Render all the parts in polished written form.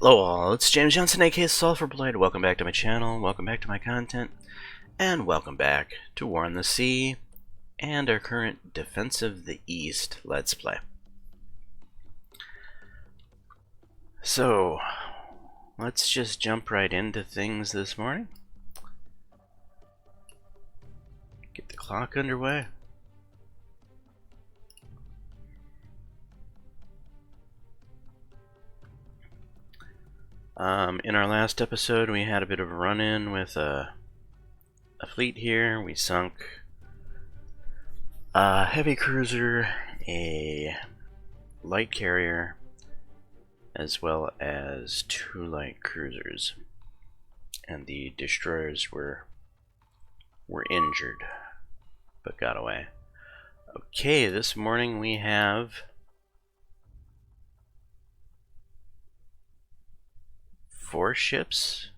Hello all, it's James Johnson, aka Sulfur Blade. Welcome back to my channel, welcome back to my content, and welcome back to War on the Sea and our current Defense of the East Let's Play. So, let's just jump right into things this morning. Get the clock underway. In our last episode, we had a bit of a run-in with a fleet here. We sunk a heavy cruiser, a light carrier, as well as 2 light cruisers. And the destroyers were injured, but got away. Okay, this morning we have 4 ships,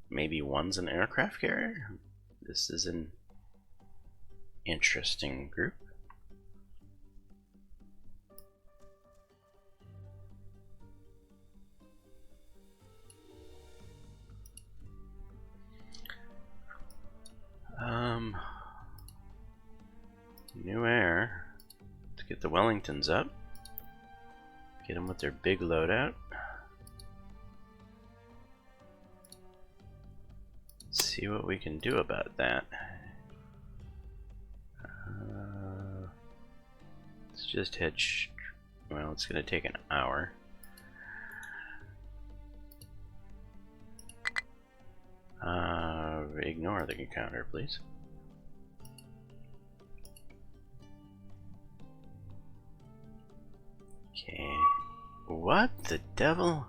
maybe one's an aircraft carrier. This is an interesting group. New air. Let's get the Wellingtons up. Get them with their big loadout. See what we can do about that. Let's just head. Well, it's going to take an hour. Ignore the encounter, please. Okay. What the devil?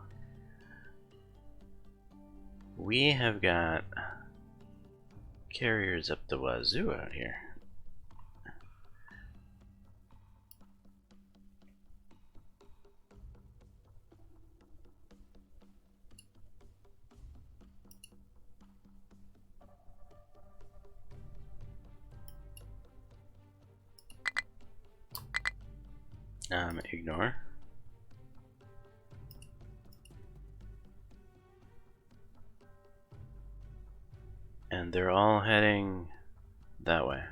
We have got carriers up the wazoo out here. Ignore. And they're all heading that way.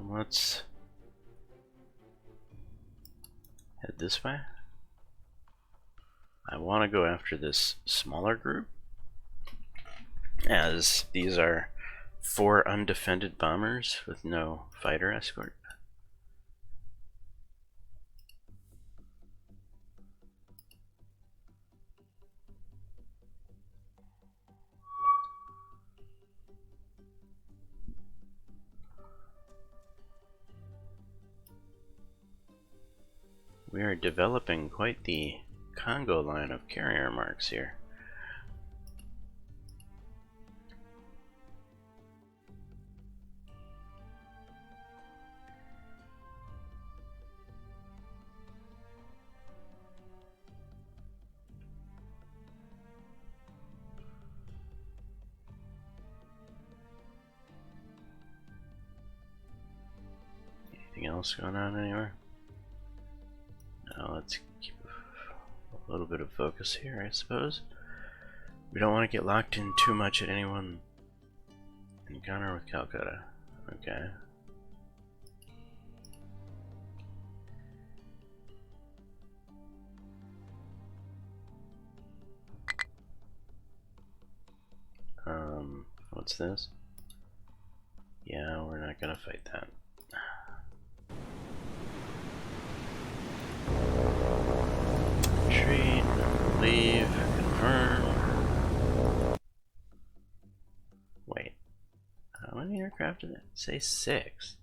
Let's head this way. I want to go after this smaller group, as these are 4 undefended bombers with no fighter escort. We are developing quite the Congo line of carrier marks here. Anything else going on anywhere? Now let's keep a little bit of focus here, I suppose. We don't want to get locked in too much at any one encounter with Calcutta. Okay. What's this? Yeah, we're not gonna fight that. Retreat, leave, confirm. Wait, how many aircraft did it say? 6.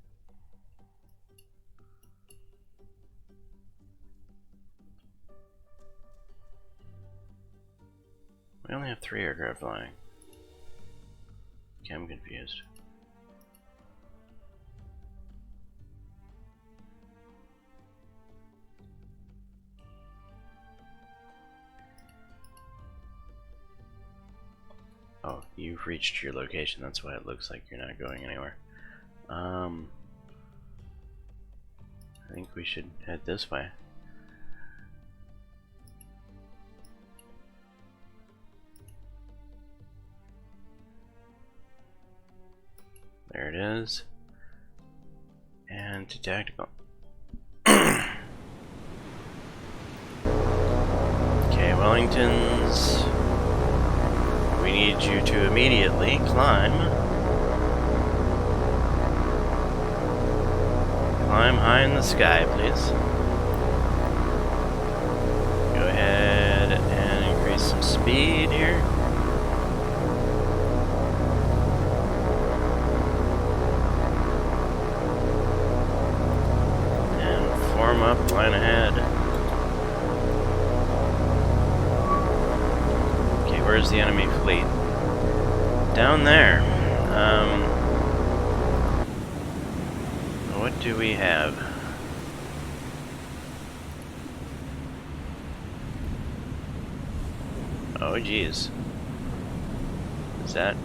We only have 3 aircraft flying. Okay, I'm confused. Oh, you've reached your location, that's why it looks like you're not going anywhere. I think we should head this way. There it is. And to tactical. Okay, Wellingtons. We need you to immediately climb. Climb high in the sky, please. Go ahead and increase some speed here. And form up, line ahead. Okay, where's the enemy fleet? Down there. What do we have? Oh geez. Is that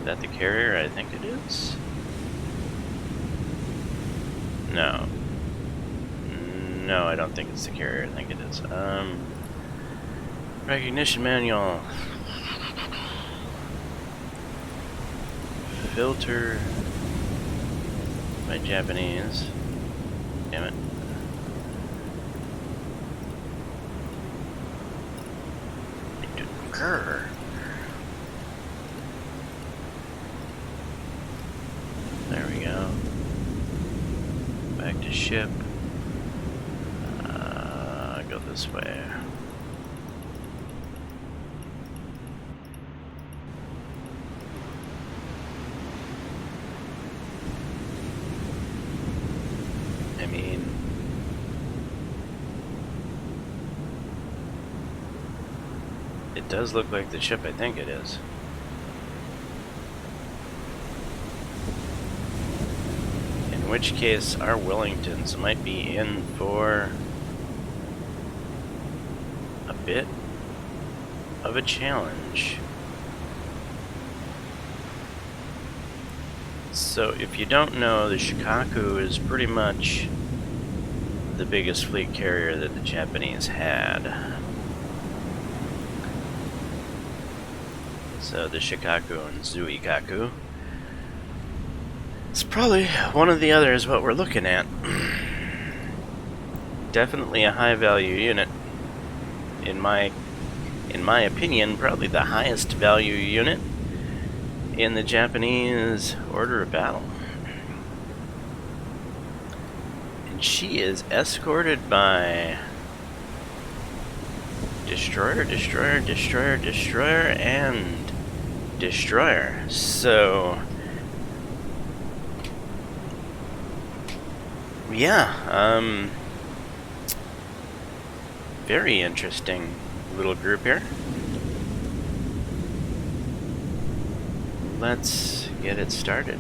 the carrier? I think it is. No. No, I don't think it's the carrier. I think it is. Recognition manual. Filter by Japanese. Damn it. It didn't occur. There we go. Back to ship. Go this way. I mean, it does look like the ship I think it is. In which case, our Wellingtons might be in for a bit of a challenge. So, if you don't know, the Shikaku is pretty much the biggest fleet carrier that the Japanese had. So, the Shikaku and Zuikaku. It's probably one of the others what we're looking at. Definitely a high value unit. In my opinion, probably the highest value unit in the Japanese order of battle. And she is escorted by destroyer, destroyer, destroyer, destroyer, and destroyer. So yeah, very interesting little group here. Let's get it started.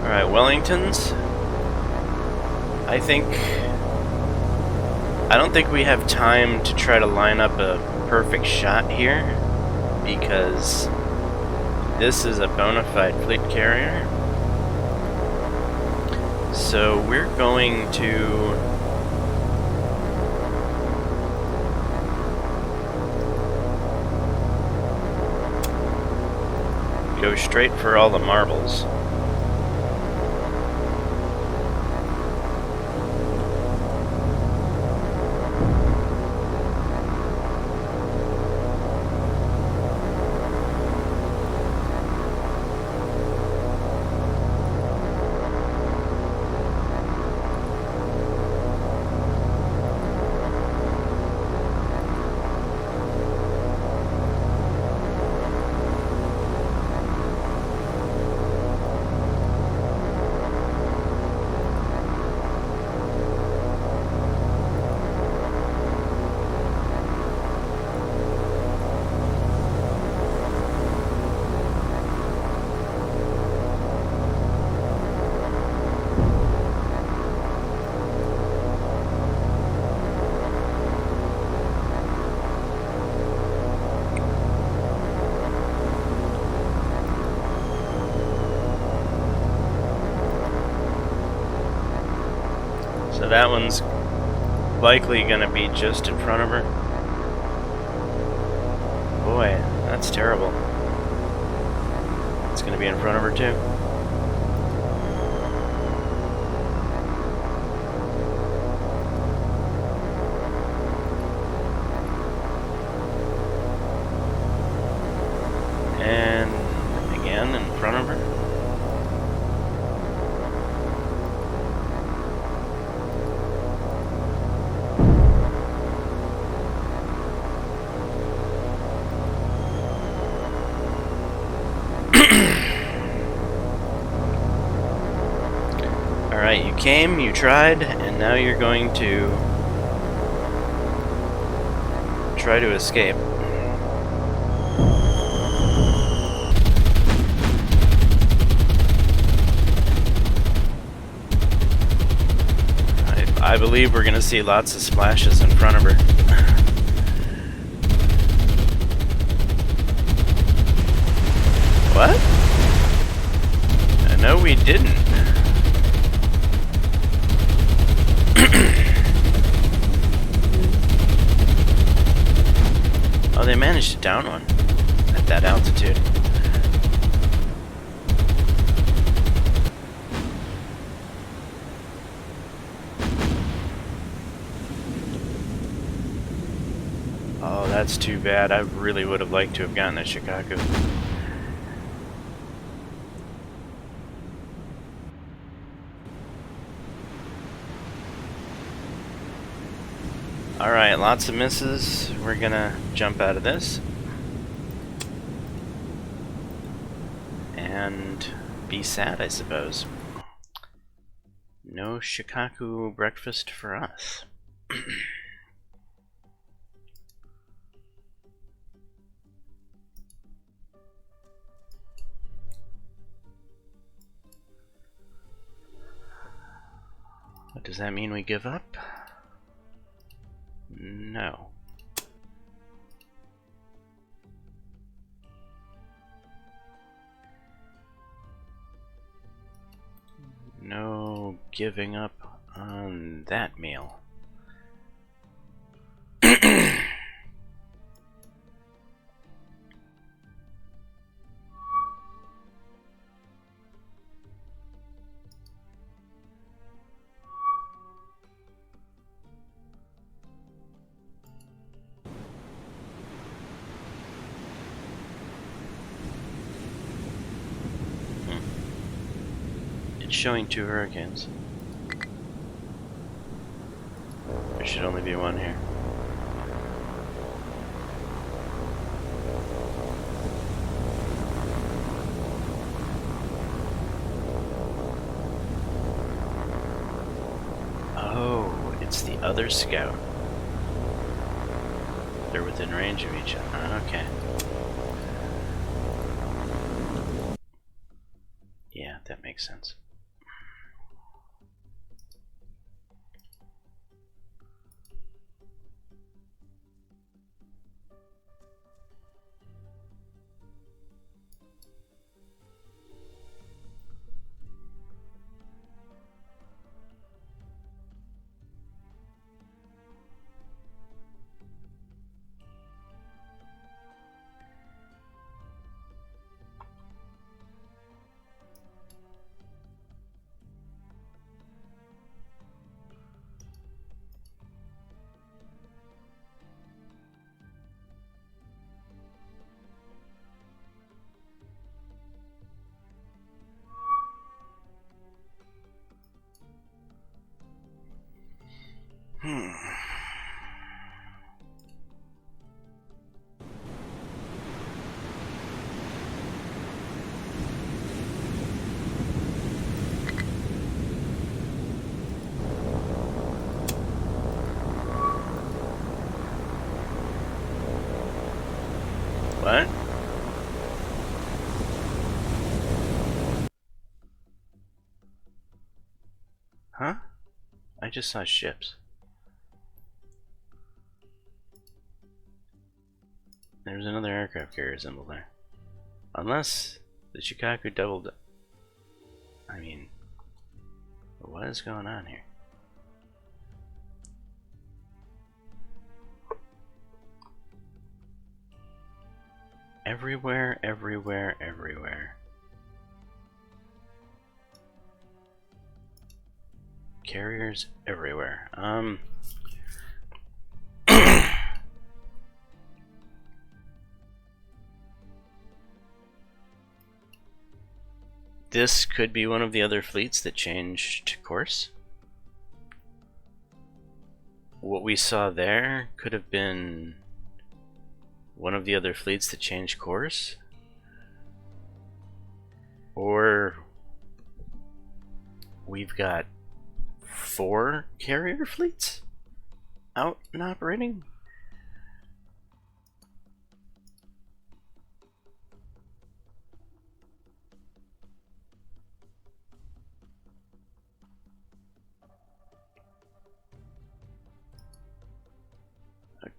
Alright, Wellingtons. I don't think we have time to try to line up a perfect shot here, because this is a bona fide fleet carrier. So we're going to go straight for all the marbles. that one's likely gonna be just in front of her. Boy, that's terrible. It's gonna be in front of her too. And again in front of her. Alright, you came, you tried, and now you're going to try to escape. I believe we're going to see lots of splashes in front of her. What? No, we didn't. Oh, they managed to down one at that altitude. Oh, that's too bad. I really would have liked to have gotten a Shikaku. Alright, lots of misses. We're gonna jump out of this. And be sad, I suppose. No Shikaku breakfast for us. What does that mean, we give up? No. No giving up on that meal. Showing 2 hurricanes. There should only be one here. Oh, it's the other scout. They're within range of each other. Okay. Yeah, that makes sense. What? Huh? I just saw ships. There's another aircraft carrier symbol there. Unless the Shikaku doubled. I mean, what is going on here? Everywhere, everywhere, everywhere. Carriers everywhere. This could be one of the other fleets that changed course. What we saw there could have been one of the other fleets that changed course. Or we've got 4 carrier fleets out and operating.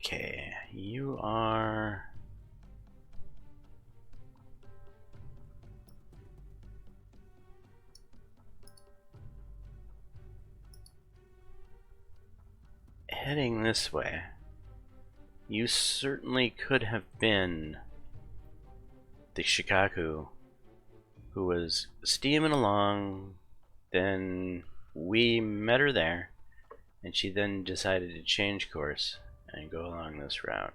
Okay, you are... heading this way. You certainly could have been the Shikaku, who was steaming along, then we met her there, and she then decided to change course and go along this route.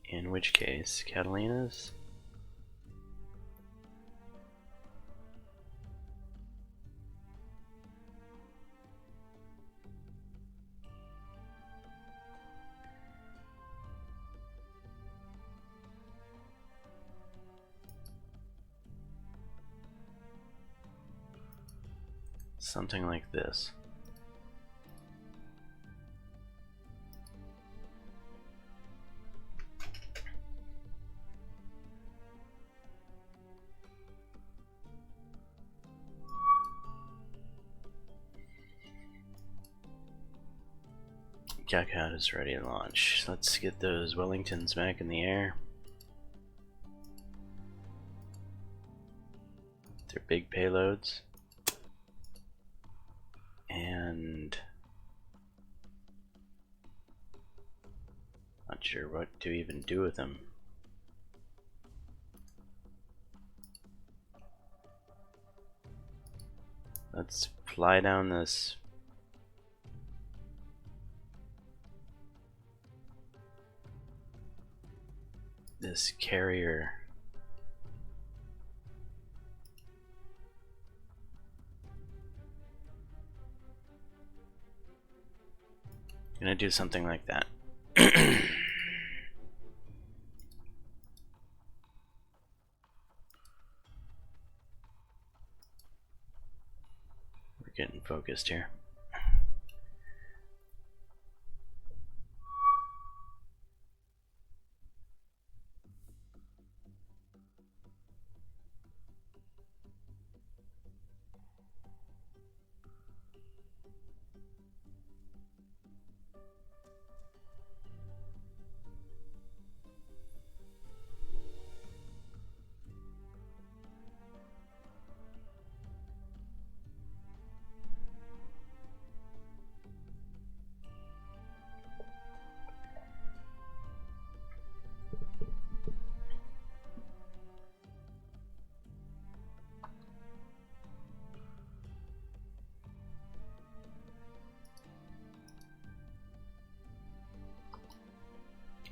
In which case, Catalina's something like this. Jackhat is ready to launch. Let's get those Wellingtons back in the air. They're big payloads. And not sure what to even do with them. Let's fly down this carrier. Gonna do something like that. We're getting focused here.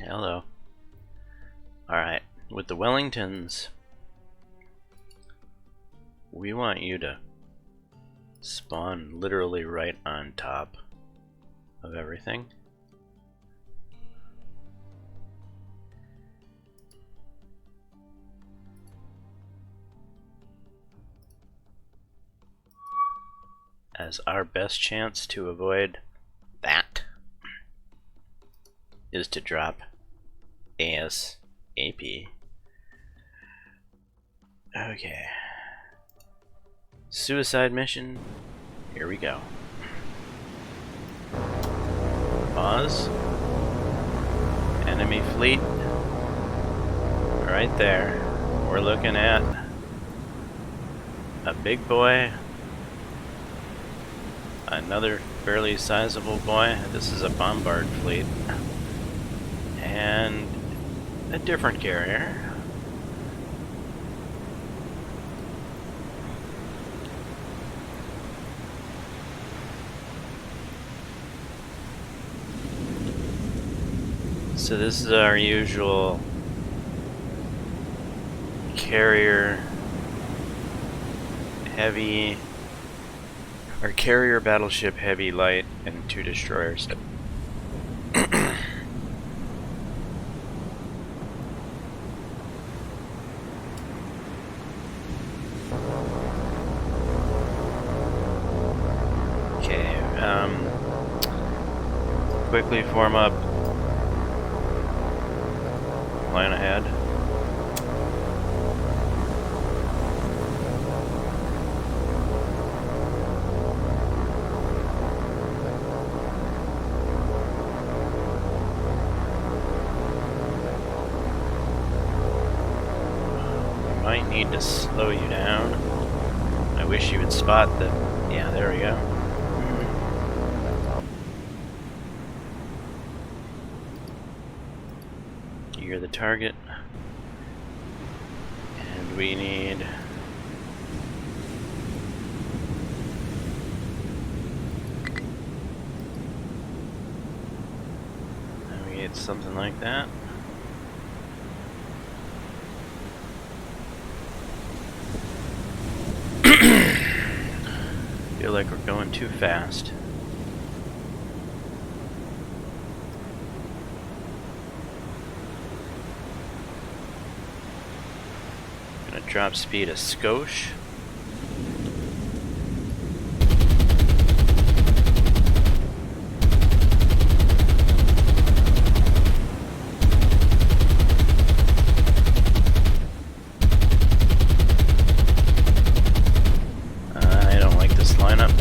Hello. Alright, with the Wellingtons, we want you to spawn literally right on top of everything. As our best chance to avoid that is to drop ASAP. Okay. Suicide mission. Here we go. Pause. Enemy fleet. Right there. We're looking at a big boy. Another fairly sizable boy. This is a bombard fleet. And a different carrier. So this is our usual carrier heavy, or carrier battleship heavy, light, and 2 destroyers. Okay, quickly form up. Line ahead. We might need to slow you down. I wish you would spot the... Yeah, there we go. You're the target, and we need navigate something like that. Feel like we're going too fast. Drop speed a skosh. I don't like this lineup.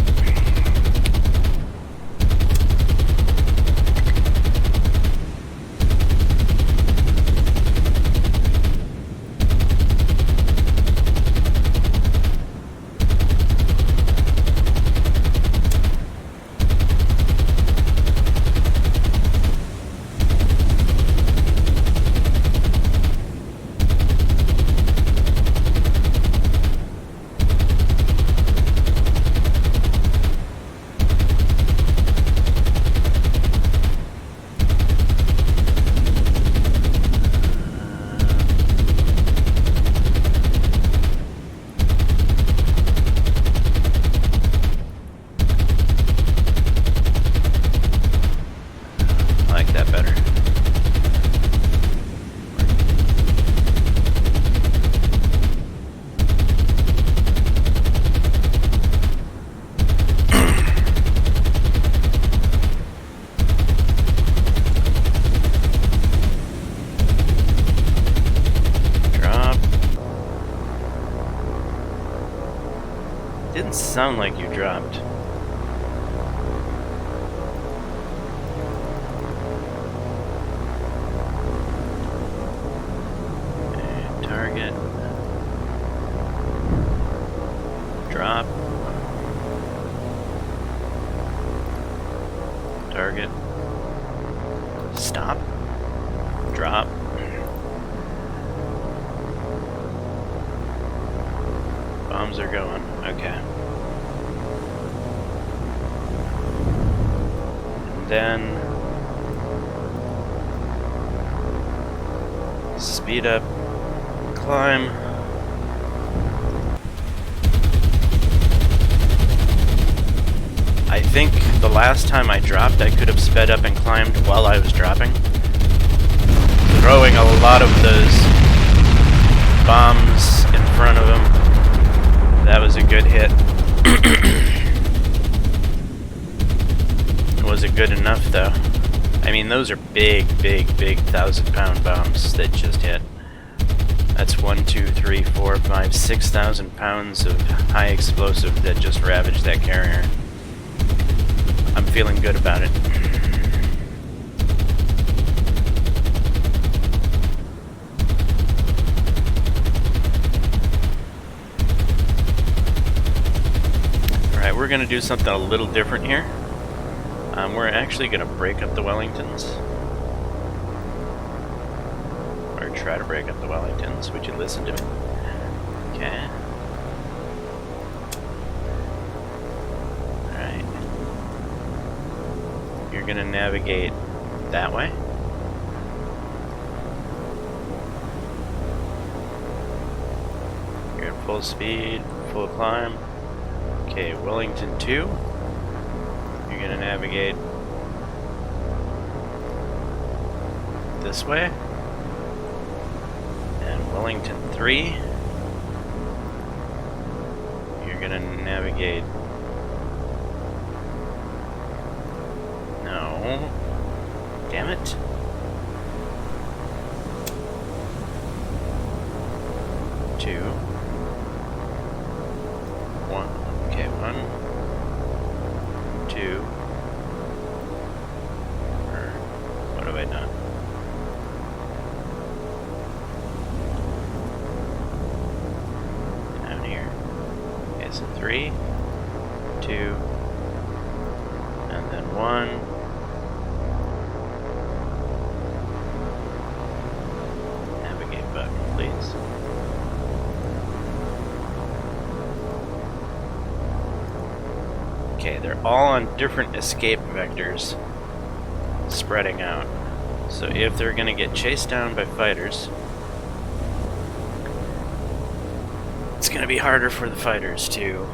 Didn't sound like you dropped. And target. Drop. Target. Stop. Drop. Bombs are going. Okay. And then speed up, climb. I think the last time I dropped, I could have sped up and climbed while I was dropping. Throwing a lot of those bombs in front of him. That was a good hit. Was it good enough, though? I mean, those are big, big, big 1,000-pound bombs that just hit. That's 1, 2, 3, 4, 5, 6,000 pounds of high explosive that just ravaged that carrier. I'm feeling good about it. we're going to do something a little different here. We're actually going to break up the Wellingtons. Or try to break up the Wellingtons. Would you listen to me? Okay. Alright. You're going to navigate that way. You're at full speed, full climb. Okay, Wellington 2. You're going to navigate this way. And Wellington 3. You're going to navigate... No. Damn it. Two. One. Okay, 1, 2, or what have I done? Down here. Okay, so 3, 2, and then 1. Navigate button, please. Okay, they're all on different escape vectors, spreading out. So if they're going to get chased down by fighters, it's going to be harder for the fighters to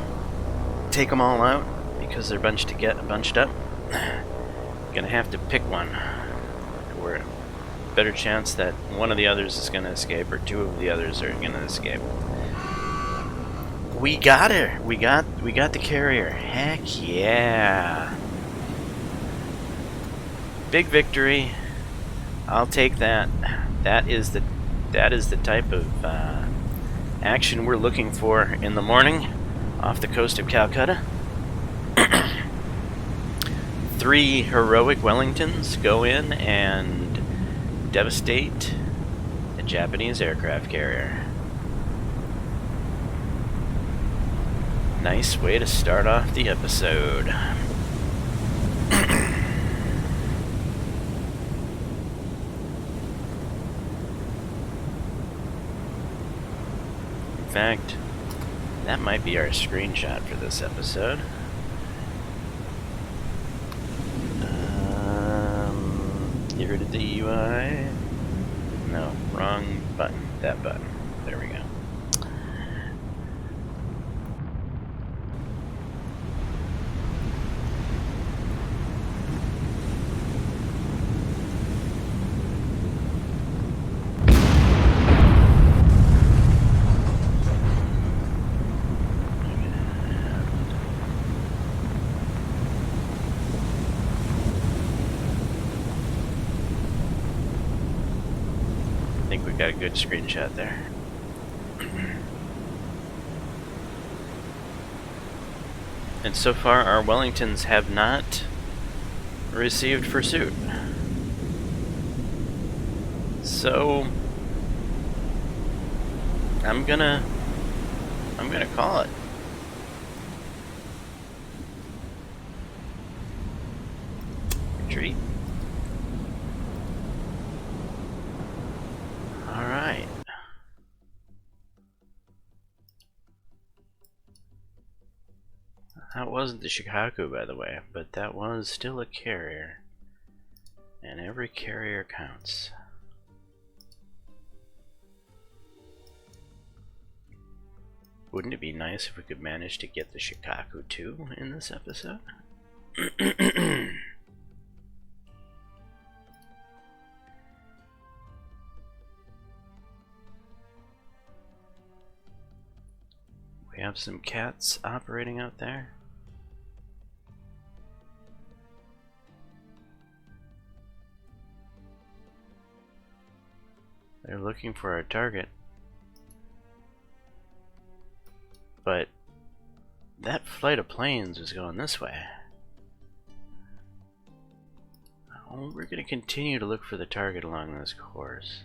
take them all out because they're bunched up. Going to have to pick one. Where better chance that one of the others is going to escape, or two of the others are going to escape. We got her! We got the carrier. Heck yeah! Big victory. I'll take that. That is the type of action we're looking for in the morning off the coast of Calcutta. 3 heroic Wellingtons go in and devastate a Japanese aircraft carrier. Nice way to start off the episode. In fact, that might be our screenshot for this episode. Get rid of the UI. No, wrong button. That button. There we go. I think we got a good screenshot there. And so far our Wellingtons have not received pursuit. So I'm gonna call it. Retreat. Alright. That wasn't the Shikaku, by the way, but that was still a carrier. And every carrier counts. Wouldn't it be nice if we could manage to get the Shikaku too in this episode? We have some cats operating out there. They're looking for our target. But that flight of planes was going this way. Oh, we're going to continue to look for the target along this course.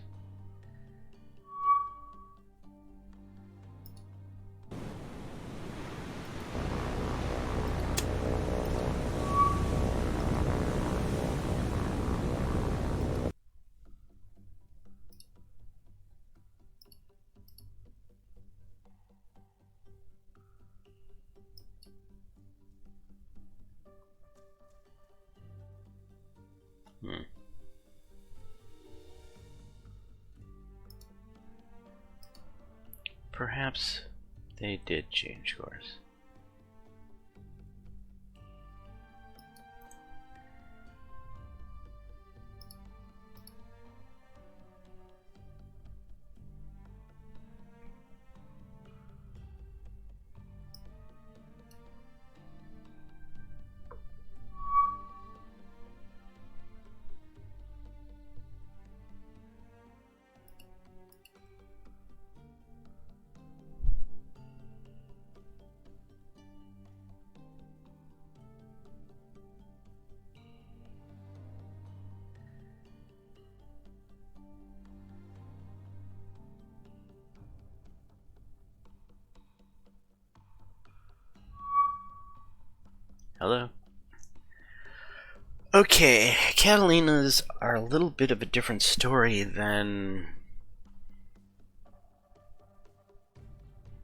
perhaps they did change course. Hello? Okay, Catalinas are a little bit of a different story than...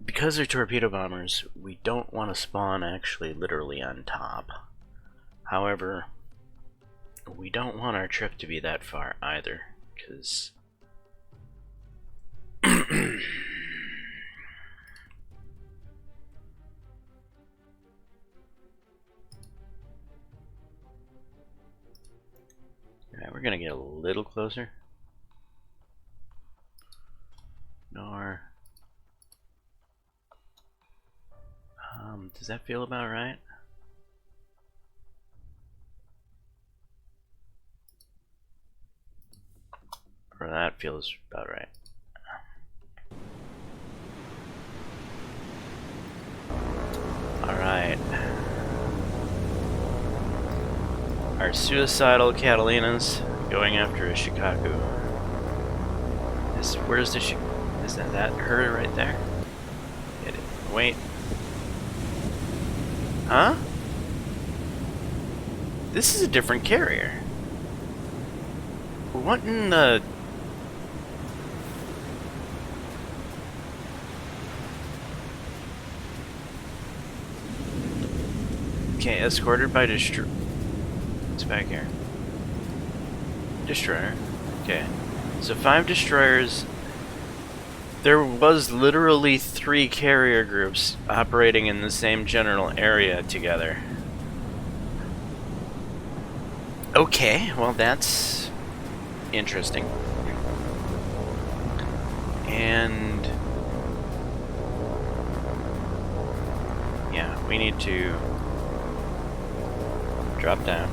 Because they're torpedo bombers, we don't want to spawn actually literally on top. However, we don't want our trip to be that far either, because... Alright, we're gonna get a little closer. Nor... does that feel about right? Or that feels about right. Alright. Our suicidal Catalinas going after a Shikaku. Where's the is that her right there? Wait. Huh? This is a different carrier. What in the... Okay, escorted by destroyer. What's back here? Destroyer. Okay. So 5 destroyers. There was literally 3 carrier groups operating in the same general area together. Okay, well that's interesting. And yeah, we need to drop down.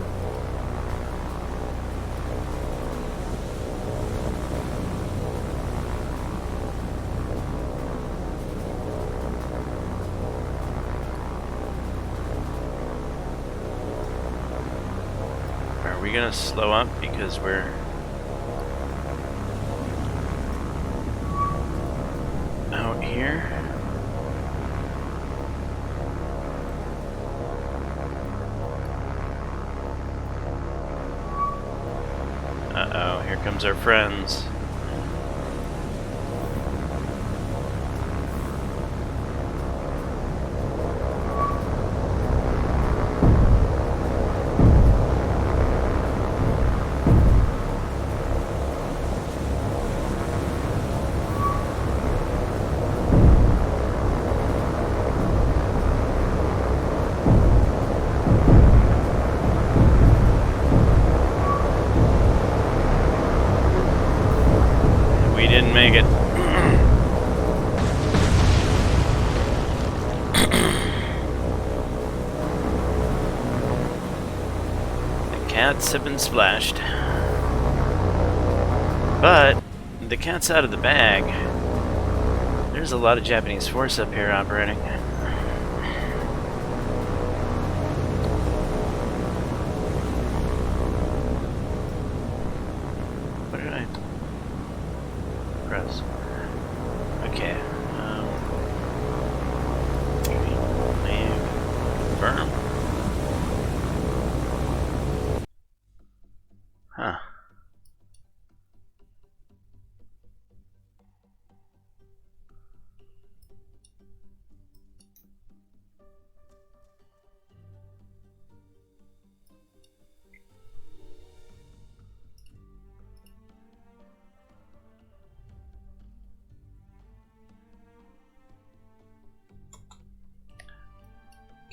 Are we gonna slow up because we're out here? Uh-oh, here comes our friends. Make it. The cats have been splashed. But the cat's out of the bag. There's a lot of Japanese force up here operating. What did I press? Okay. Firm. Huh.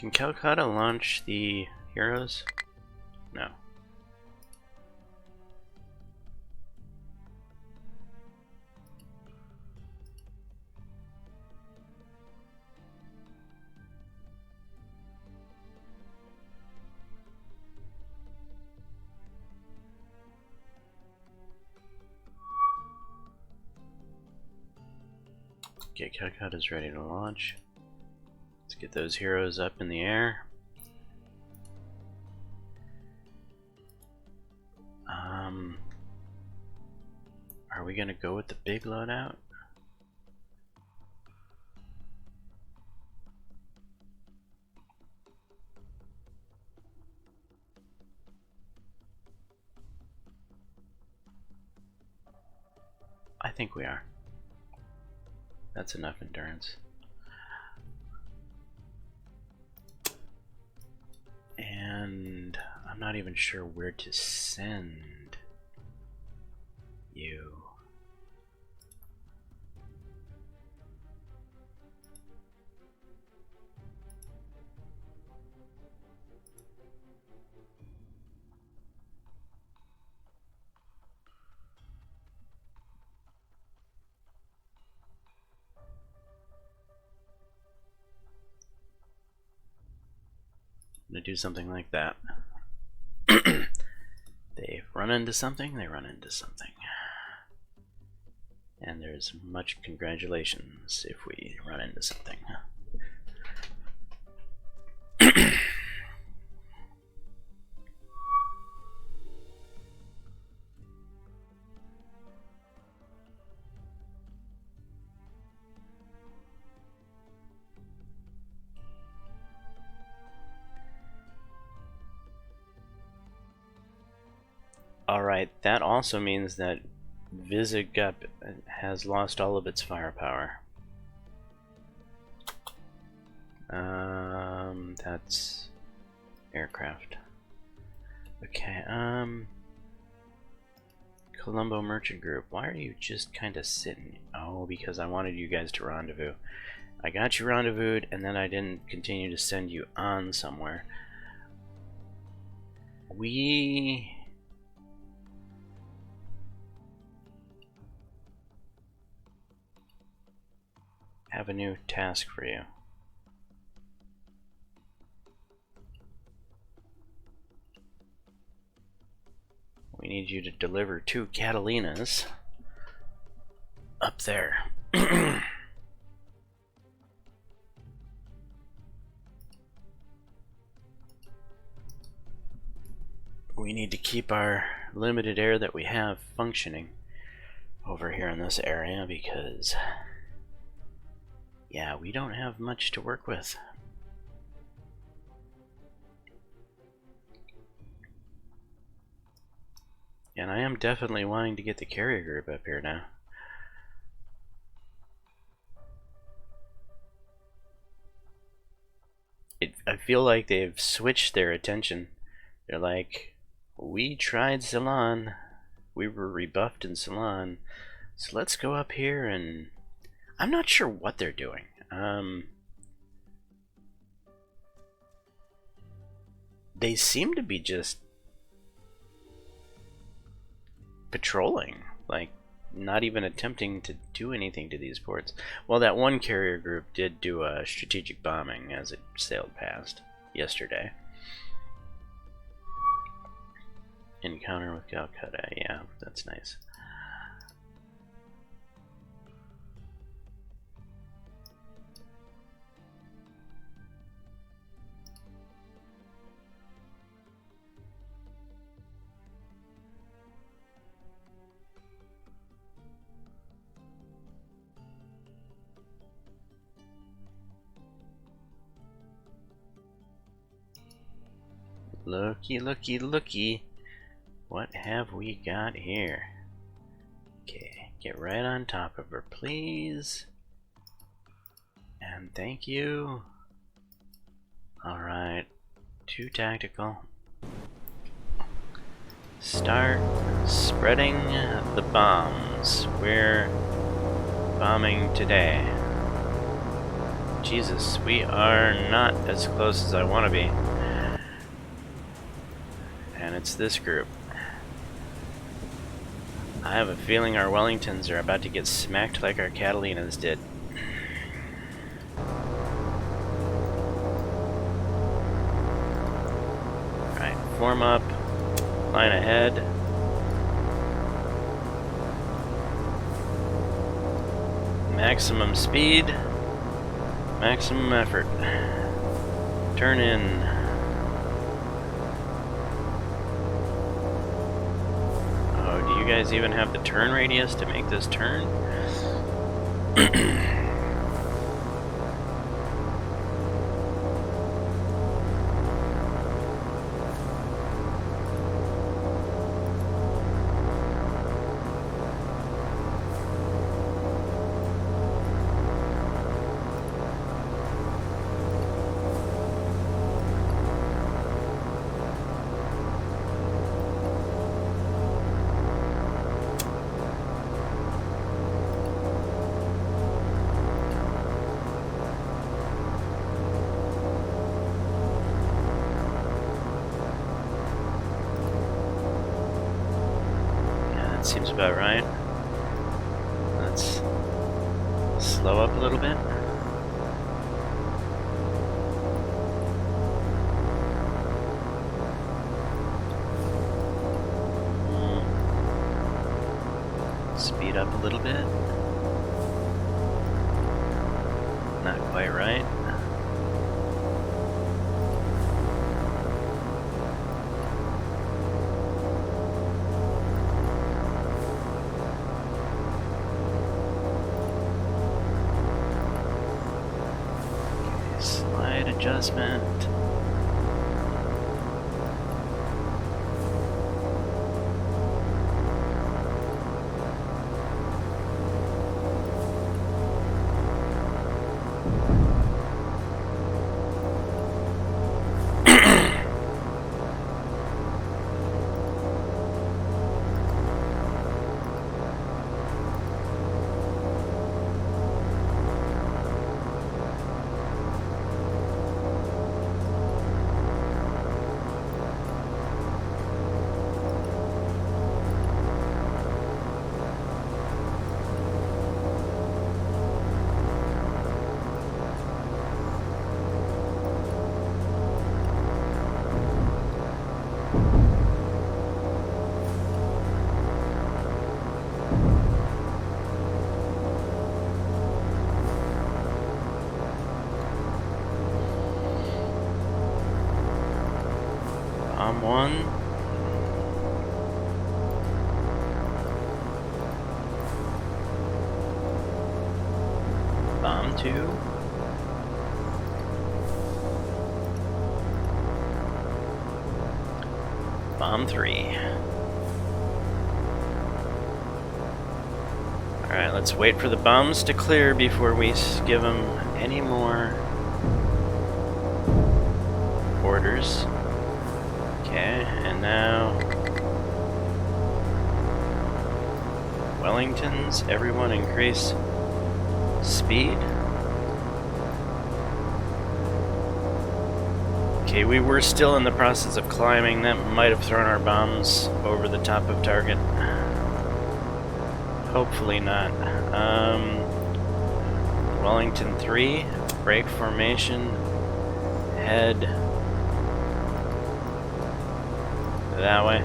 Can Calcutta launch the heroes? No. Okay, Calcutta's ready to launch. Let's get those heroes up in the air. Are we gonna go with the big loadout? I think we are. That's enough endurance. And I'm not even sure where to send you. I'm gonna do something like that. They run into something, they run into something. And there's much congratulations if we run into something. Alright, that also means that Visigoth has lost all of its firepower. That's aircraft. Okay, Colombo Merchant Group, why are you just kind of sitting? Oh, because I wanted you guys to rendezvous. I got you rendezvoused, and then I didn't continue to send you on somewhere. We... have a new task for you. We need you to deliver 2 Catalinas up there. We need to keep our limited air that we have functioning over here in this area because, yeah, we don't have much to work with. And I am definitely wanting to get the carrier group up here now. I feel like they've switched their attention. They're like, we tried Ceylon, we were rebuffed in Ceylon, so let's go up here and... I'm not sure what they're doing. They seem to be just patrolling, like not even attempting to do anything to these ports. Well, that one carrier group did do a strategic bombing as it sailed past yesterday. Encounter with Calcutta, yeah, that's nice. Looky, looky, looky. What have we got here? Okay, get right on top of her, please. And thank you. Alright, 2 tactical. Start spreading the bombs. We're bombing today. Jesus, we are not as close as I want to be. And it's this group. I have a feeling our Wellingtons are about to get smacked like our Catalinas did. Alright, form up, line ahead. Maximum speed, maximum effort. Turn in. You guys even have the turn radius to make this turn? Seems about right. Let's slow up a little bit. Speed up a little bit. Not quite right. Adjustment. Bomb 1. Bomb 2. Bomb 3. Alright, let's wait for the bombs to clear before we give them any more orders. Okay, and now Wellingtons, everyone increase speed. Okay, we were still in the process of climbing. That might have thrown our bombs over the top of target. Hopefully not. Wellington 3, break formation, head that way.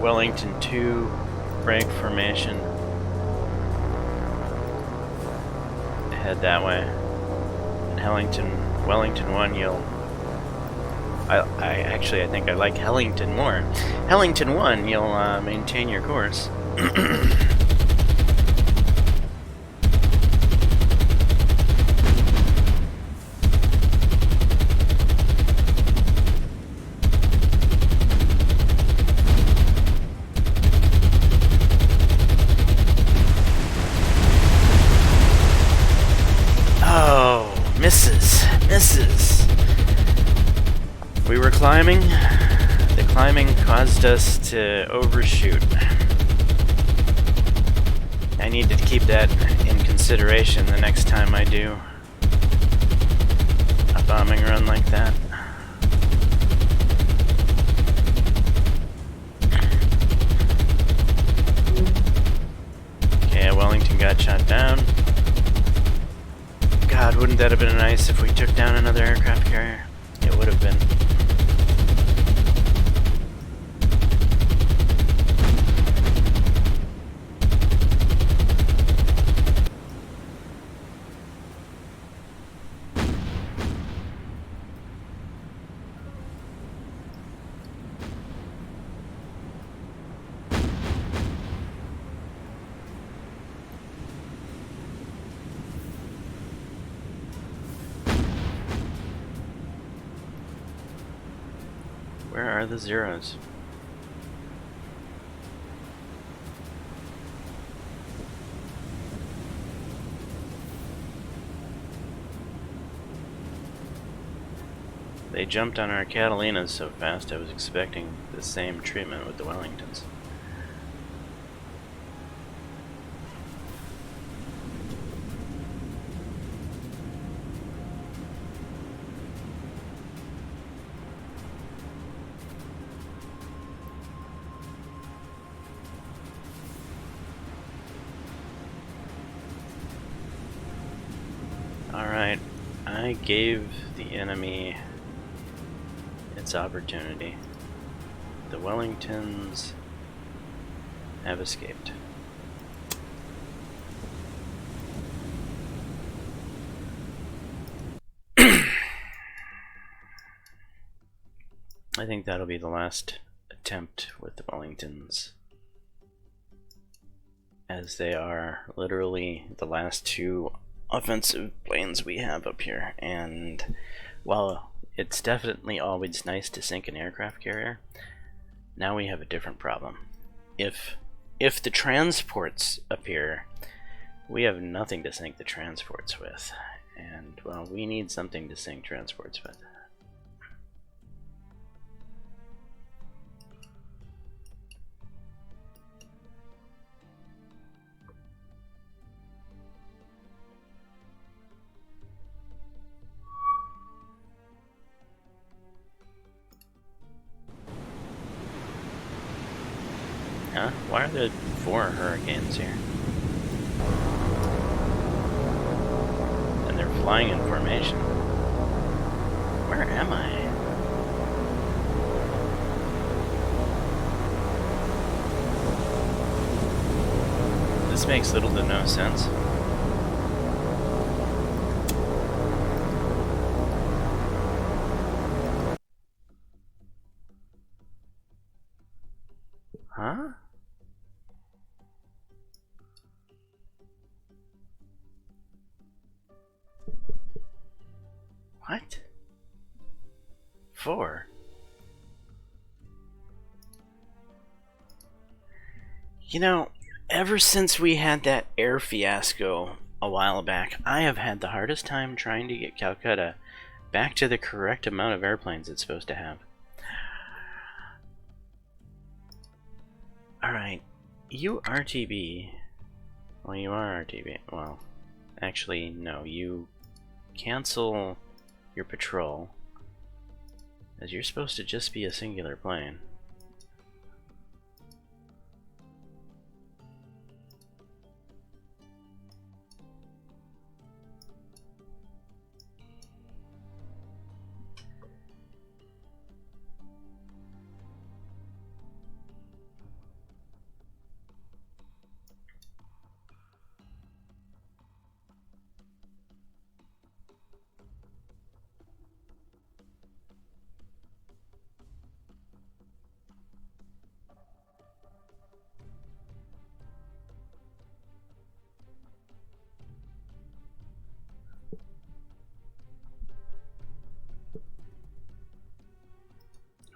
Wellington 2, break formation, head that way. And Wellington 1, you'll... I think I like Hellington more. Hellington 1, you'll maintain your course. Misses. We were climbing. The climbing caused us to overshoot. I need to keep that in consideration the next time I do a bombing run like that. Okay, Wellington got shot down. God, wouldn't that have been nice if we took down another aircraft carrier? It would have been. Where are the zeros? They jumped on our Catalinas so fast I was expecting the same treatment with the Wellingtons. Alright, I gave the enemy its opportunity. The Wellingtons have escaped. I think that'll be the last attempt with the Wellingtons, as they are literally the last two offensive planes we have up here. And while it's definitely always nice to sink an aircraft carrier, now we have a different problem. If the transports appear, we have nothing to sink the transports with, and well, we need something to sink transports with. Huh? Why are there 4 hurricanes here? And they're flying in formation. Where am I? This makes little to no sense. Huh? What? 4? You know, ever since we had that air fiasco a while back, I have had the hardest time trying to get Calcutta back to the correct amount of airplanes it's supposed to have. Alright, you RTB. Well, you are RTB. Well, actually, no, you cancel your patrol, as you're supposed to just be a singular plane.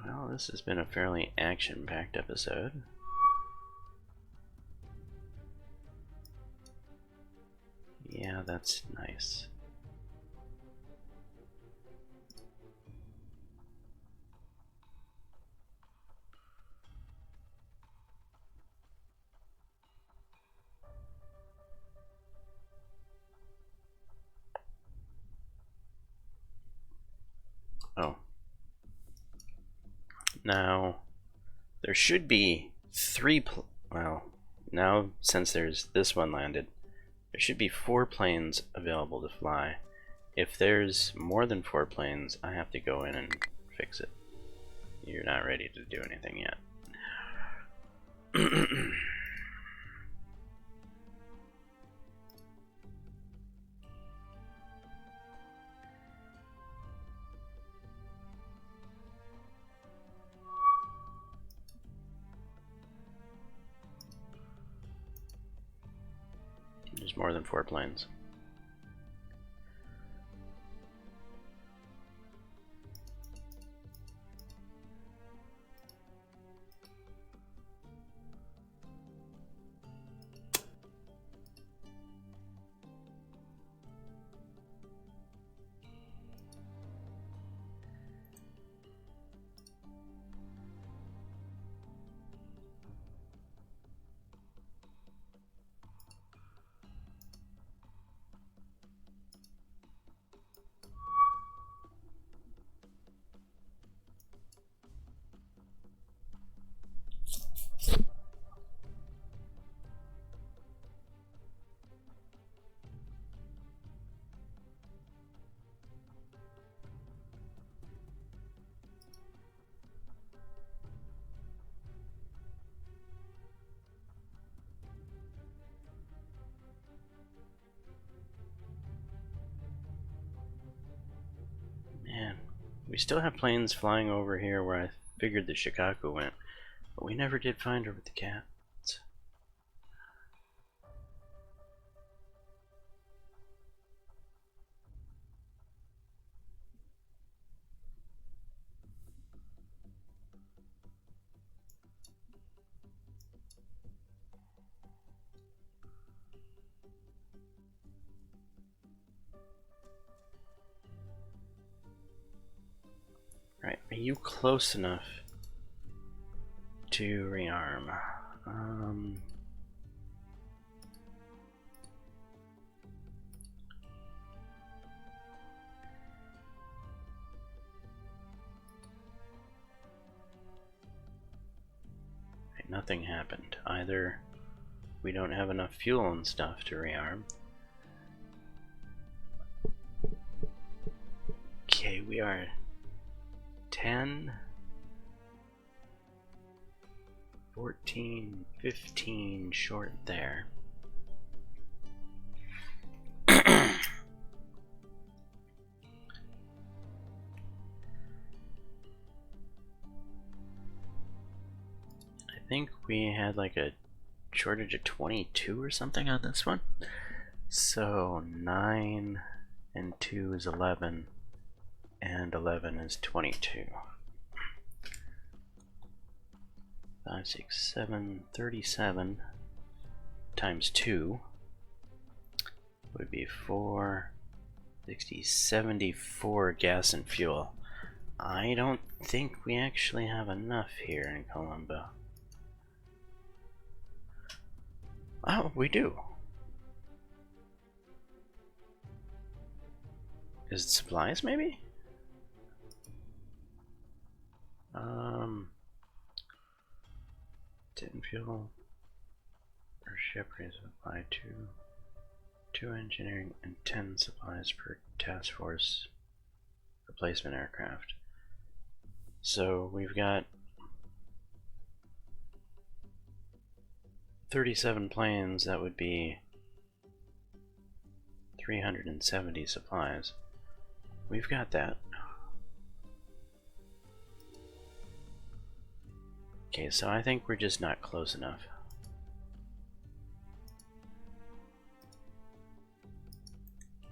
Well, this has been a fairly action-packed episode. Yeah, that's nice. Oh. Now, there should be well, now since there's this one landed, there should be 4 planes available to fly. If there's more than 4 planes, I have to go in and fix it. You're not ready to do anything yet. There's more than 4 planes. Man, we still have planes flying over here where I figured the Shikaku went, but we never did find her with the cats. Right, are you close enough to rearm? Right, nothing happened. Either we don't have enough fuel and stuff to rearm. Okay, we are 10, 14, 15 short there. I think we had like a shortage of 22 or something on this one. So 9 and 2 is 11. And 11 is 22. 5, 6, 7, 37 times 2 would be 4, 60, 74 gas and fuel. I don't think we actually have enough here in Colombo. Oh, we do. Is it supplies, maybe? Tin fuel per ship resupply 2 engineering and 10 supplies per task force replacement aircraft. So we've got 37 planes, that would be 370 supplies. We've got that. Okay, so I think we're just not close enough.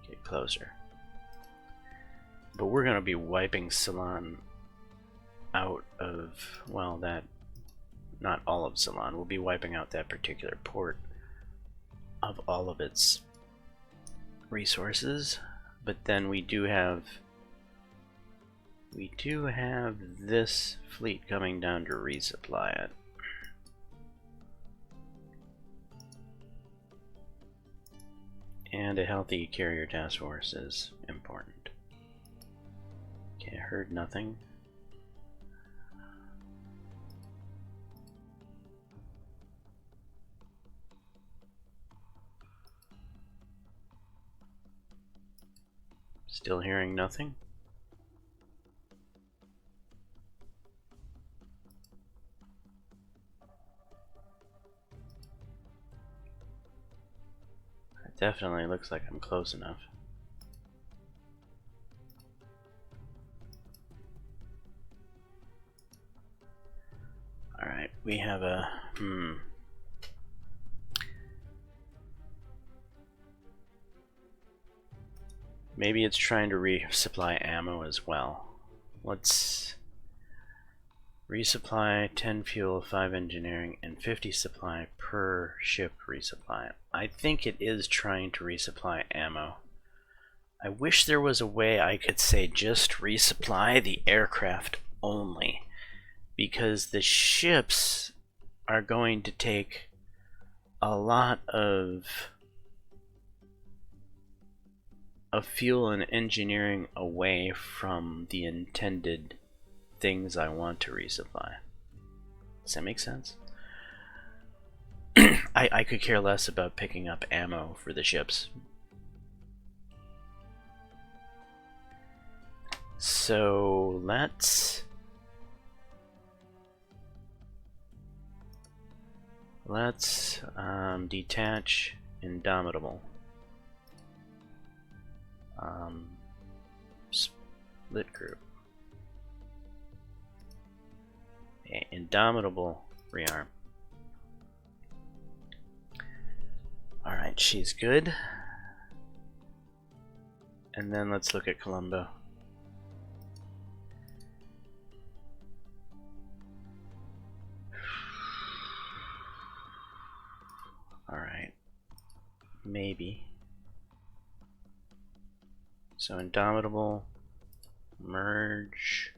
Get closer. But we're gonna be wiping Ceylon out of, well, that, not all of Ceylon, we'll be wiping out that particular port of all of its resources. But then we do have this fleet coming down to resupply it. And a healthy carrier task force is important. Okay, heard nothing. Still hearing nothing. It definitely looks like I'm close enough. Alright, we have a maybe it's trying to resupply ammo as well. Let's resupply 10 fuel, 5 engineering, and 50 supply per ship resupply. I think it is trying to resupply ammo. I wish there was a way I could say just resupply the aircraft only, because the ships are going to take a lot of fuel and engineering away from the intended things I want to resupply. Does that make sense? I could care less about picking up ammo for the ships. So let's detach Indomitable. Split group. Okay, Indomitable rearm. Alright, she's good. And then let's look at Colombo. Alright. Maybe. So Indomitable, merge.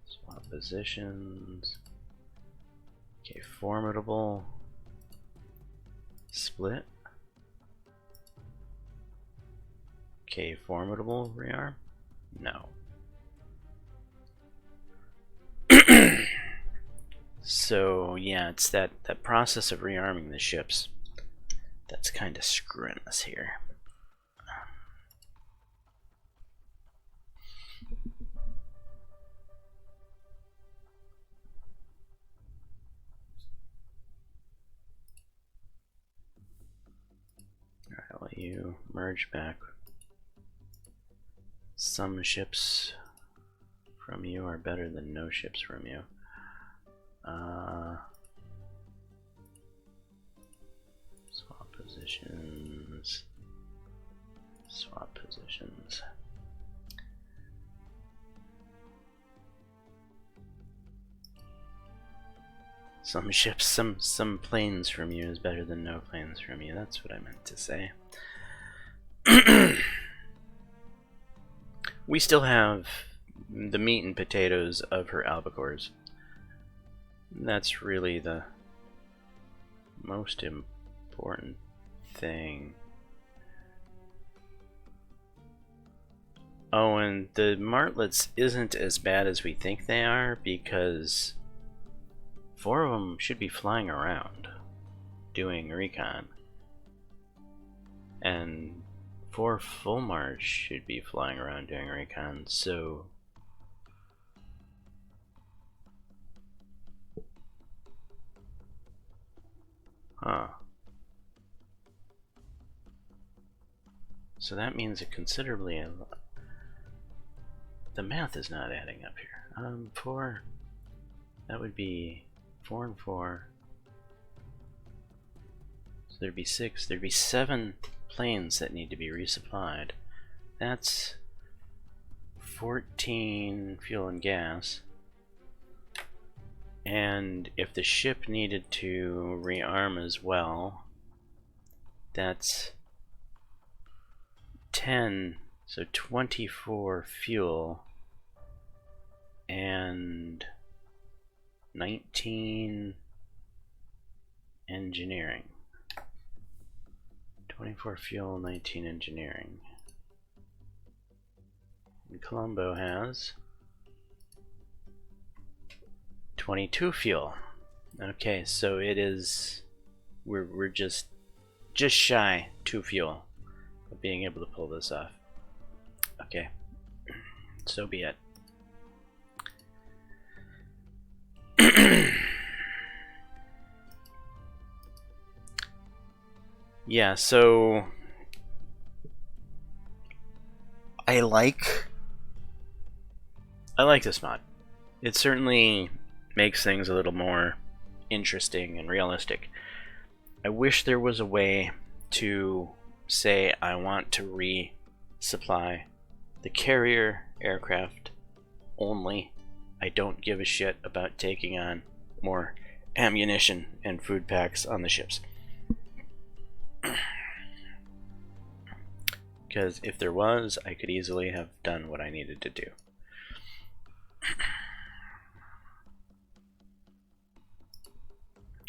Swap positions. Okay, Formidable, split. Okay, Formidable rearm. No. So yeah, it's that process of rearming the ships that's kind of screwing us here. Alright, I'll let you merge back. Some ships from you are better than no ships from you. Swap positions. Swap positions. Some ships, some planes from you is better than no planes from you. That's what I meant to say. We still have the meat and potatoes of her albacores. That's really the most important thing. Oh, and the martlets isn't as bad as we think they are, because 4 of them should be flying around doing recon, and 4 full march should be flying around doing recon. So so that means a considerably the math is not adding up here. 4, that would be 4 and 4. So there'd be 6. There'd be 7 planes that need to be resupplied. That's 14 fuel and gas. And if the ship needed to rearm as well, that's 10, so 24 fuel and 19 engineering. 24 fuel, 19 engineering. And Colombo has 22 fuel. Okay, so it is we're just shy 2 fuel of being able to pull this off. Okay, so be it. Yeah, so I like this mod. It certainly makes things a little more interesting and realistic. I wish there was a way to say I want to resupply the carrier aircraft only. I don't give a shit about taking on more ammunition and food packs on the ships. Because if there was, I could easily have done what I needed to do.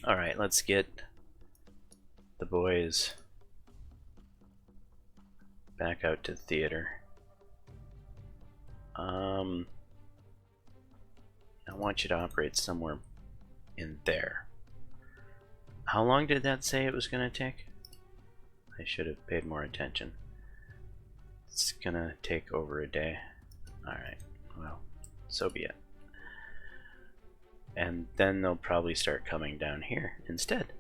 Alright, let's get the boys back out to the theater. I want you to operate somewhere in there. How long did that say it was going to take? I should have paid more attention. It's gonna take over a day. Alright, well, so be it. And then they'll probably start coming down here instead.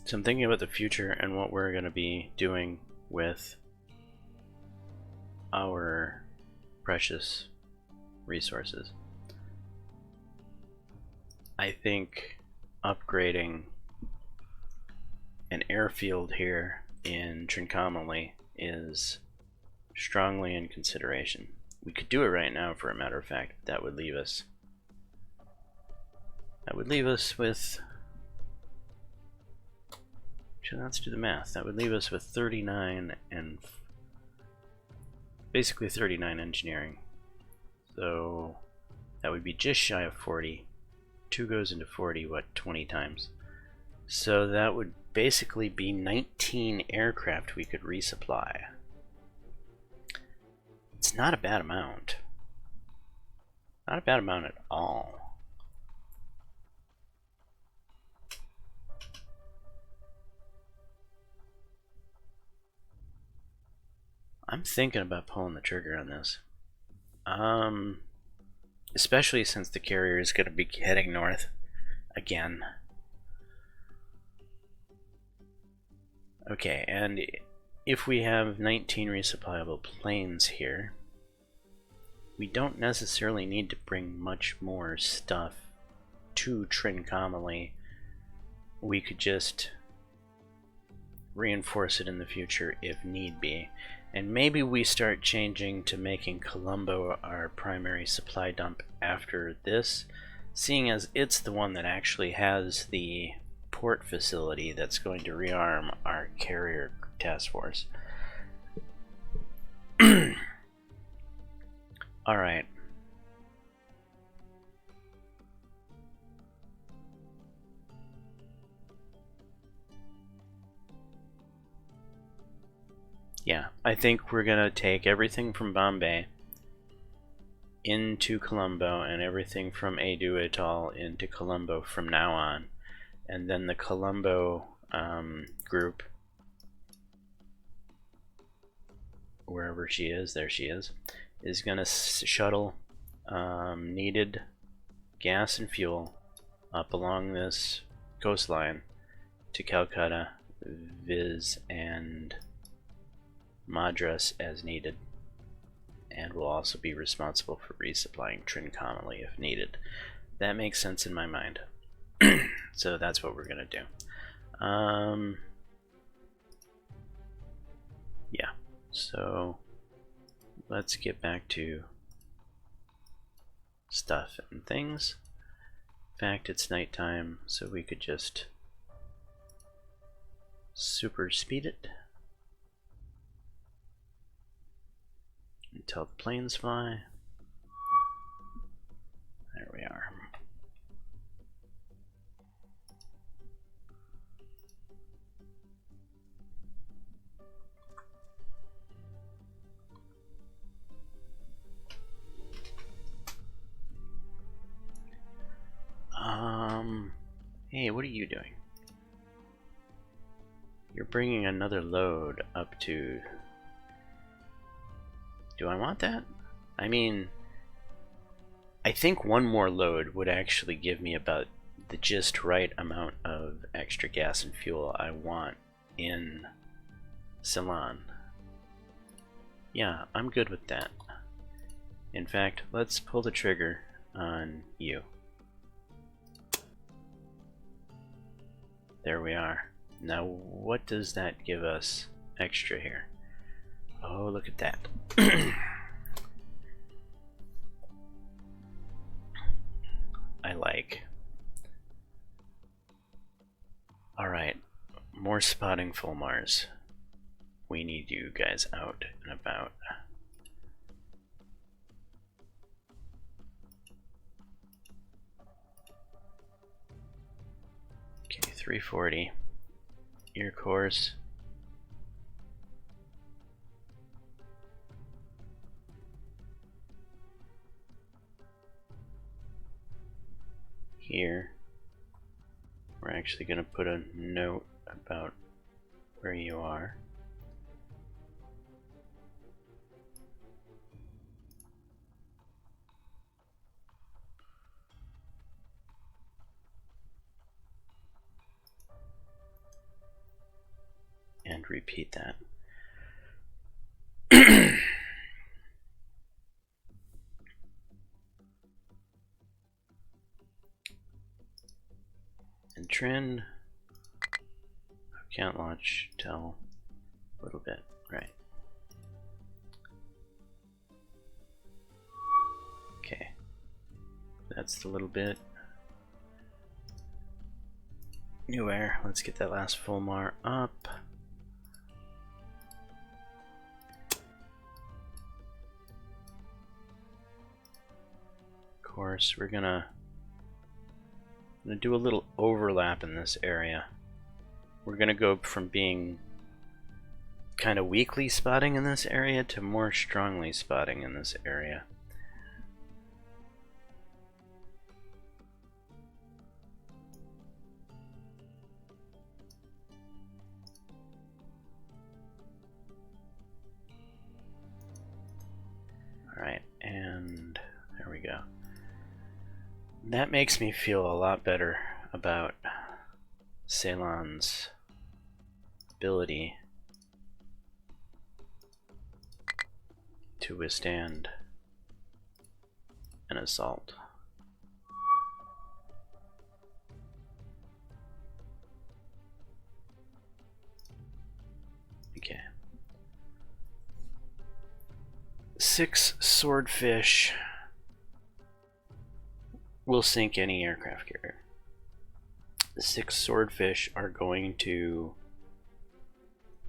So I'm thinking about the future and what we're going to be doing with our precious resources. I think upgrading an airfield here in Trincomalee is strongly in consideration. We could do it right now, for a matter of fact. That would leave us with, let's do the math. That would leave us with 39 and basically 39 engineering. So that would be just shy of 40. 2 goes into 40, what, 20 times. So that would basically be 19 aircraft we could resupply. It's not a bad amount. Not a bad amount at all. I'm thinking about pulling the trigger on this. Especially since the carrier is going to be heading north again. Okay, and if we have 19 resupplyable planes here, we don't necessarily need to bring much more stuff to Trincomalee. We could just reinforce it in the future if need be. And maybe we start changing to making Colombo our primary supply dump after this, seeing as it's the one that actually has the port facility that's going to rearm our carrier task force. Alright. Yeah, I think we're gonna take everything from Bombay into Colombo and everything from Edo Atoll into Colombo from now on, and then the Colombo group, wherever she is, there she is gonna shuttle needed gas and fuel up along this coastline to Calcutta, Viz, and Madras as needed, and will also be responsible for resupplying Trincomalee if needed. That makes sense in my mind. So that's what we're gonna do. Yeah, so let's get back to stuff and things. In fact, it's nighttime, so we could just super speed it until the planes fly. There we are. Hey, what are you doing? You're bringing another load up to... Do I want that? I mean, I think one more load would actually give me about the just right amount of extra gas and fuel I want in Ceylon. Yeah, I'm good with that. In fact, let's pull the trigger on you. There we are. Now, what does that give us extra here? Oh, look at that. I like. Alright, more spotting Fulmars. We need you guys out and about. Okay, 340. Your course. Here. We're actually going to put a note about where you are. And repeat that. And trend. Can't launch till a little bit, right? Okay, that's the little bit. New air. Let's get that last Fulmar up. Of course, we're gonna do a little overlap in this area. We're gonna go from being kind of weakly spotting in this area to more strongly spotting in this area. Alright, and there we go. That makes me feel a lot better about Ceylon's ability to withstand an assault. Okay. 6 swordfish will sink any aircraft carrier. The 6 swordfish are going to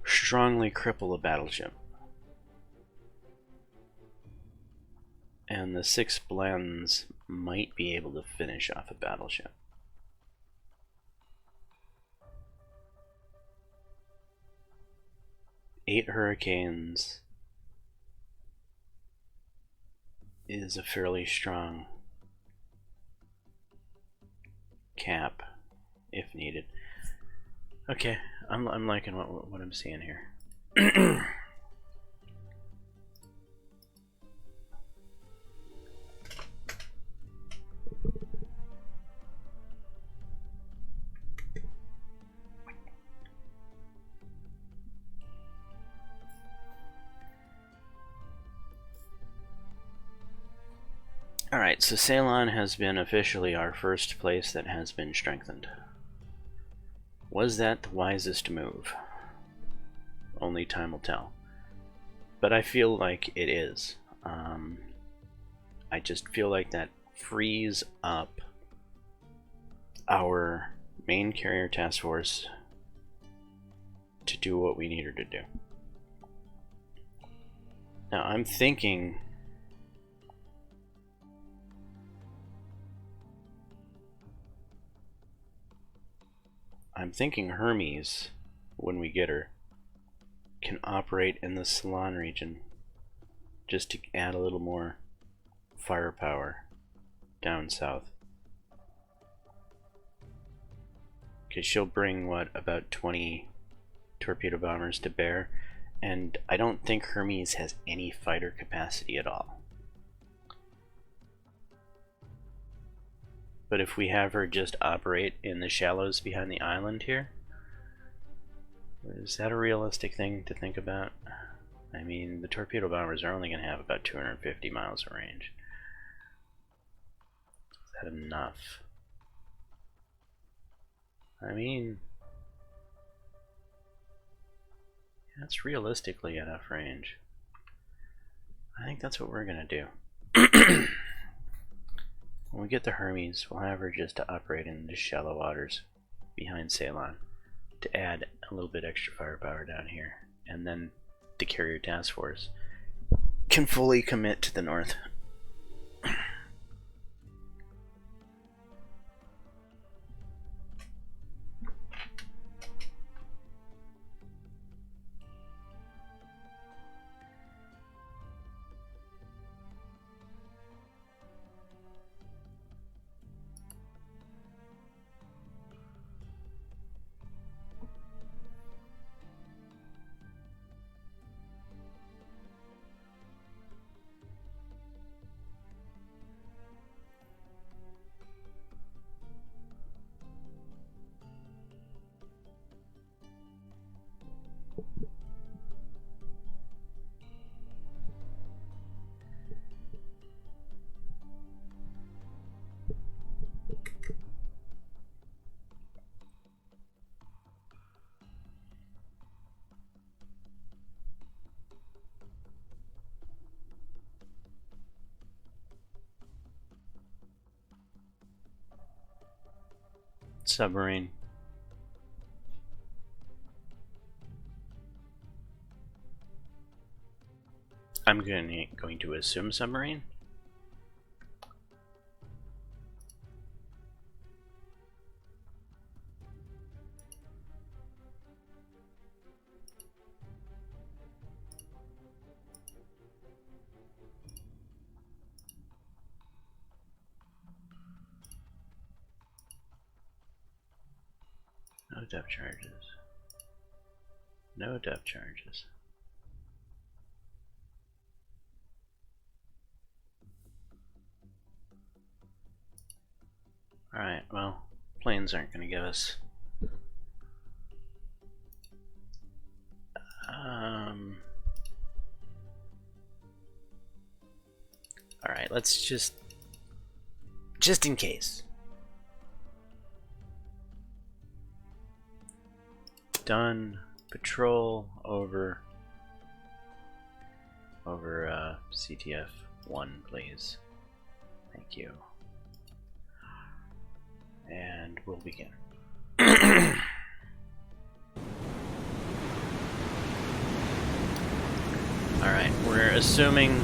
strongly cripple a battleship. And the 6 blends might be able to finish off a battleship. 8 hurricanes is a fairly strong cap if needed. Okay, I'm liking what I'm seeing here. Alright, so Ceylon has been officially our first place that has been strengthened. Was that the wisest move? Only time will tell. But I feel like it is. I just feel like that frees up our main carrier task force to do what we need her to do. Now I'm thinking Hermes, when we get her, can operate in the Ceylon region just to add a little more firepower down south. Because she'll bring, what, about 20 torpedo bombers to bear, and I don't think Hermes has any fighter capacity at all. But if we have her just operate in the shallows behind the island here, is that a realistic thing to think about? I mean, the torpedo bombers are only going to have about 250 miles of range. Is that enough? I mean, that's realistically enough range. I think that's what we're going to do. When we get the Hermes, we'll have her just to operate in the shallow waters behind Ceylon to add a little bit extra firepower down here, and then the carrier task force can fully commit to the north. Submarine. I'm going to assume submarine. No depth charges. No depth charges. Alright, well, planes aren't going to give us. Alright, let's just in case. Done. Patrol over CTF 1, please. Thank you. And we'll begin. Alright, we're assuming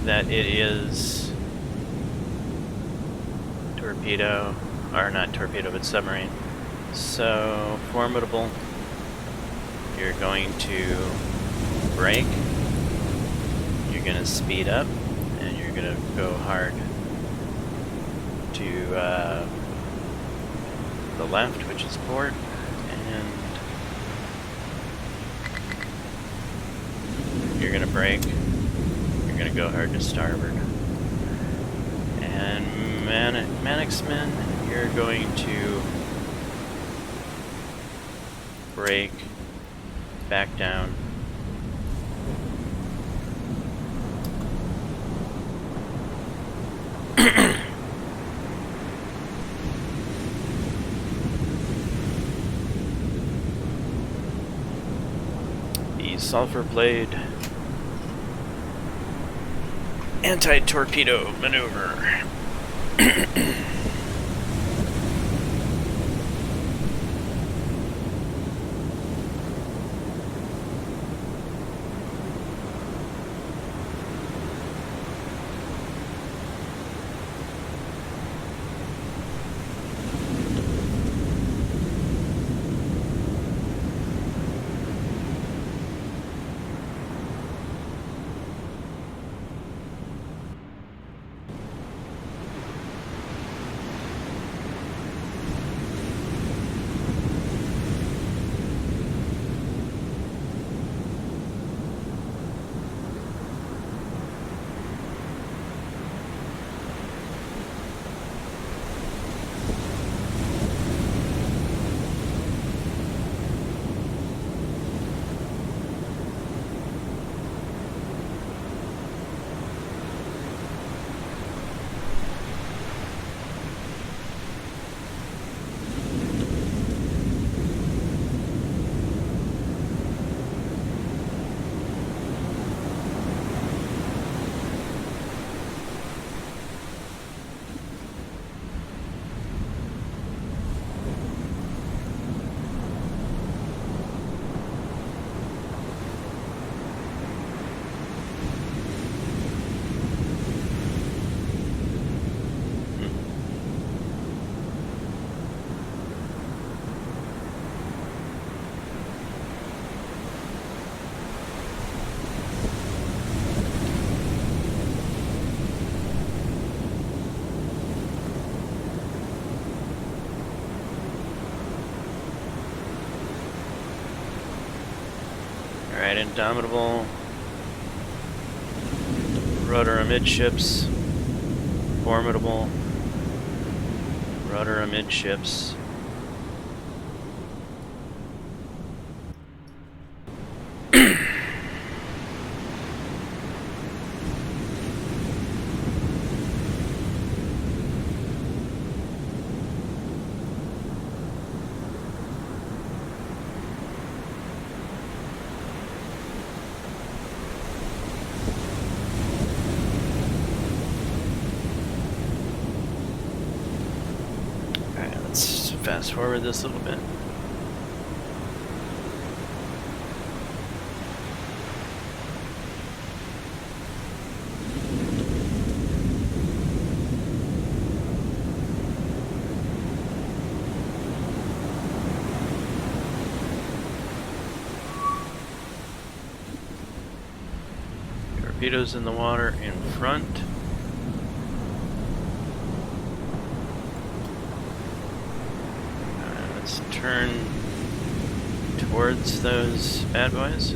that it is torpedo, or not torpedo, but submarine. So, formidable. you're going to brake, you're going to speed up, and you're going to go hard to the left, which is port, and you're going to brake, you're going to go hard to starboard. And Mannixman, you're going to brake, back down. The sulfur blade anti-torpedo maneuver. Alright, Indomitable, rudder amidships, Formidable, rudder amidships. Fast forward this a little bit. Torpedoes in the water in front. Turn towards those bad boys.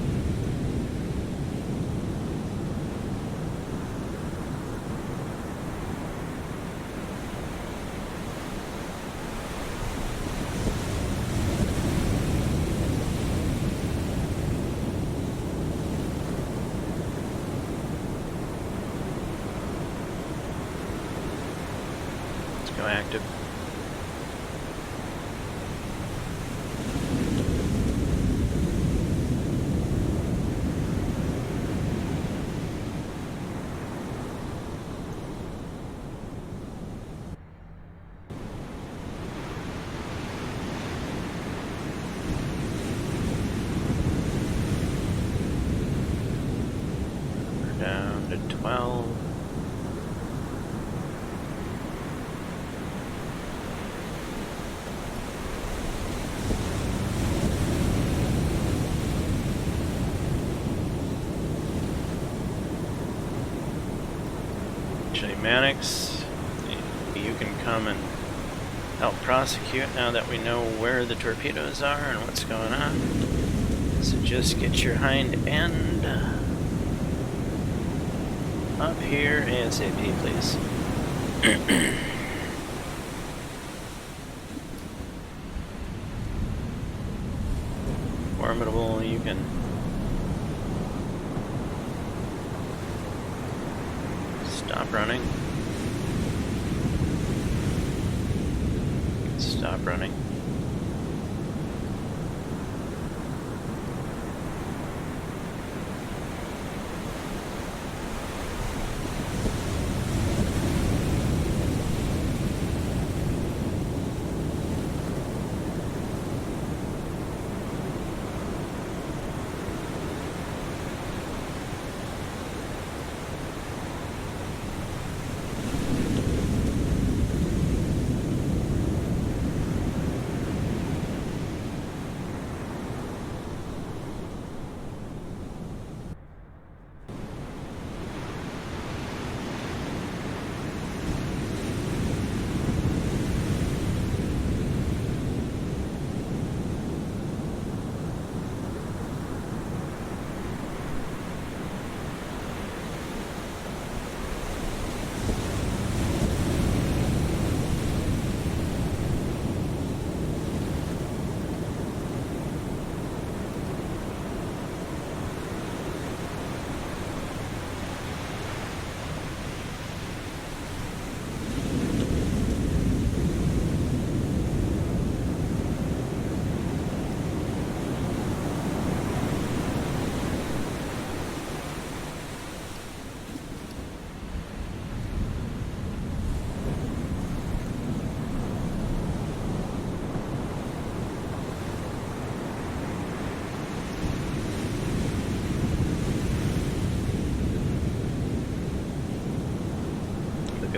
Let's go active. Down to 12. Actually, Mannix, you can come and help prosecute now that we know where the torpedoes are and what's going on. So just get your hind end up here ASAP, please. Formidable, you can stop running. Stop running.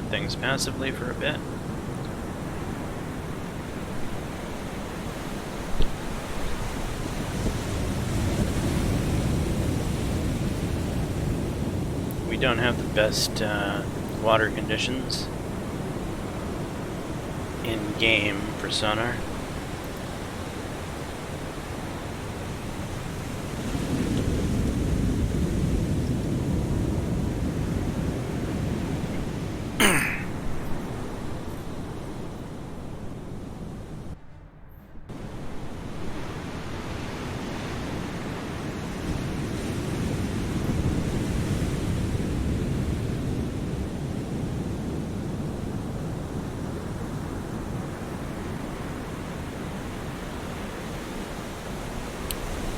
Things passively for a bit. We don't have the best water conditions in game for sonar.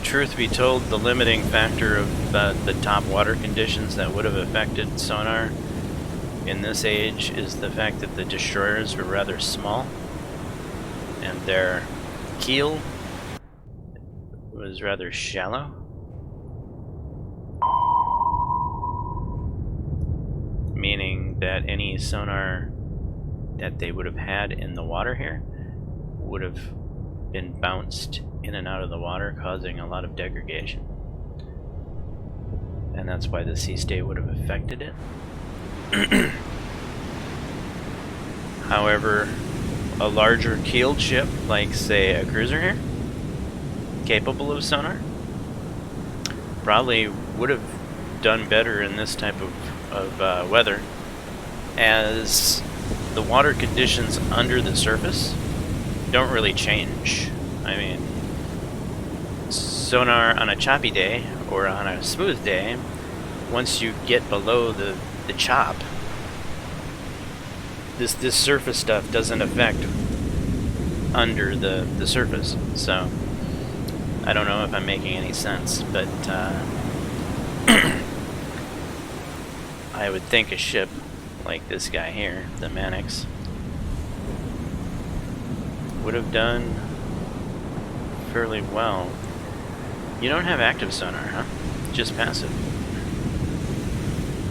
Truth be told, the limiting factor of the top water conditions that would have affected sonar in this age is the fact that the destroyers were rather small and their keel was rather shallow. Meaning that any sonar that they would have had in the water here would have been bounced in and out of the water, causing a lot of degradation. And that's why the sea state would have affected it. However, a larger keeled ship, like say a cruiser here, capable of sonar, probably would have done better in this type of weather, as the water conditions under the surface don't really change. I mean, sonar on a choppy day or on a smooth day, once you get below the chop, this surface stuff doesn't affect under the surface. So I don't know if I'm making any sense, but I would think a ship like this guy here, the Mannix, would have done fairly well. You don't have active sonar, huh? Just passive.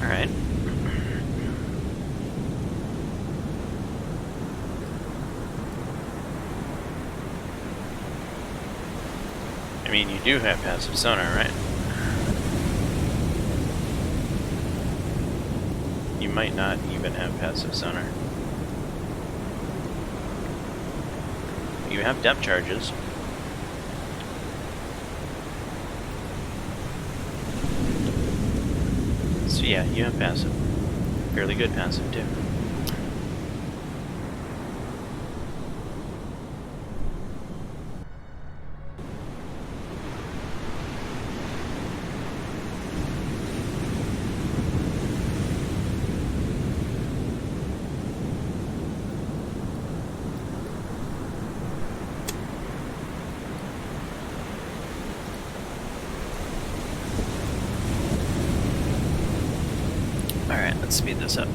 Alright. I mean, you do have passive sonar, right? You might not even have passive sonar. You have depth charges. So yeah, you have passive. Fairly good passive too. Alright, let's speed this up.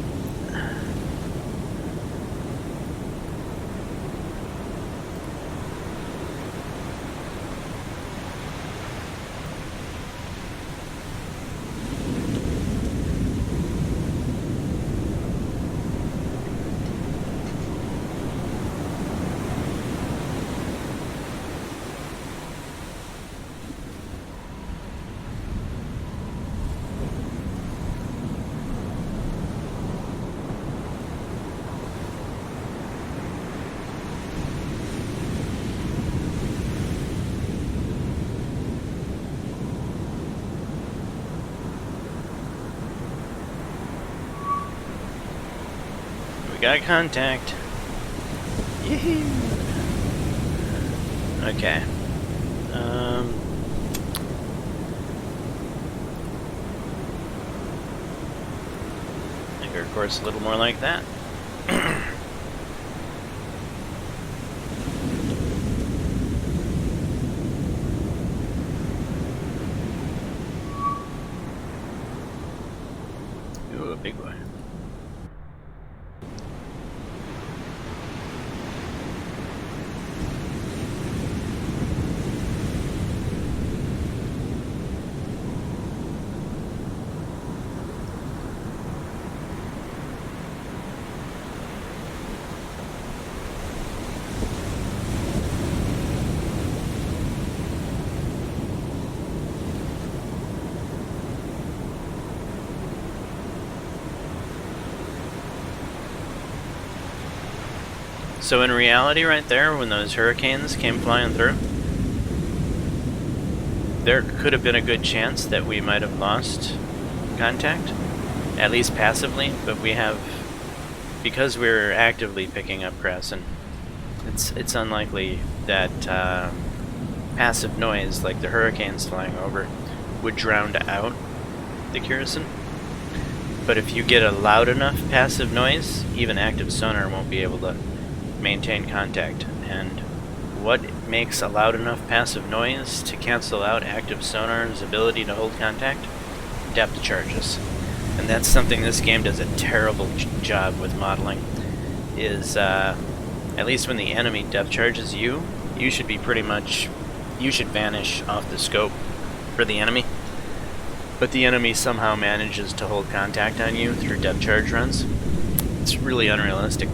We got contact. Yee-hoo. Okay. Make our course a little more like that. Ooh, a big boy. So in reality right there, when those hurricanes came flying through, there could have been a good chance that we might have lost contact, at least passively, but we have, because we're actively picking up press, and it's unlikely that passive noise, like the hurricanes flying over, would drown out the Curacao. But if you get a loud enough passive noise, even active sonar won't be able to maintain contact. And what makes a loud enough passive noise to cancel out active sonar's ability to hold contact? Depth charges. And that's something this game does a terrible job with modeling, is at least when the enemy depth charges you, you should be pretty much, you should vanish off the scope for the enemy. But the enemy somehow manages to hold contact on you through depth charge runs. It's really unrealistic.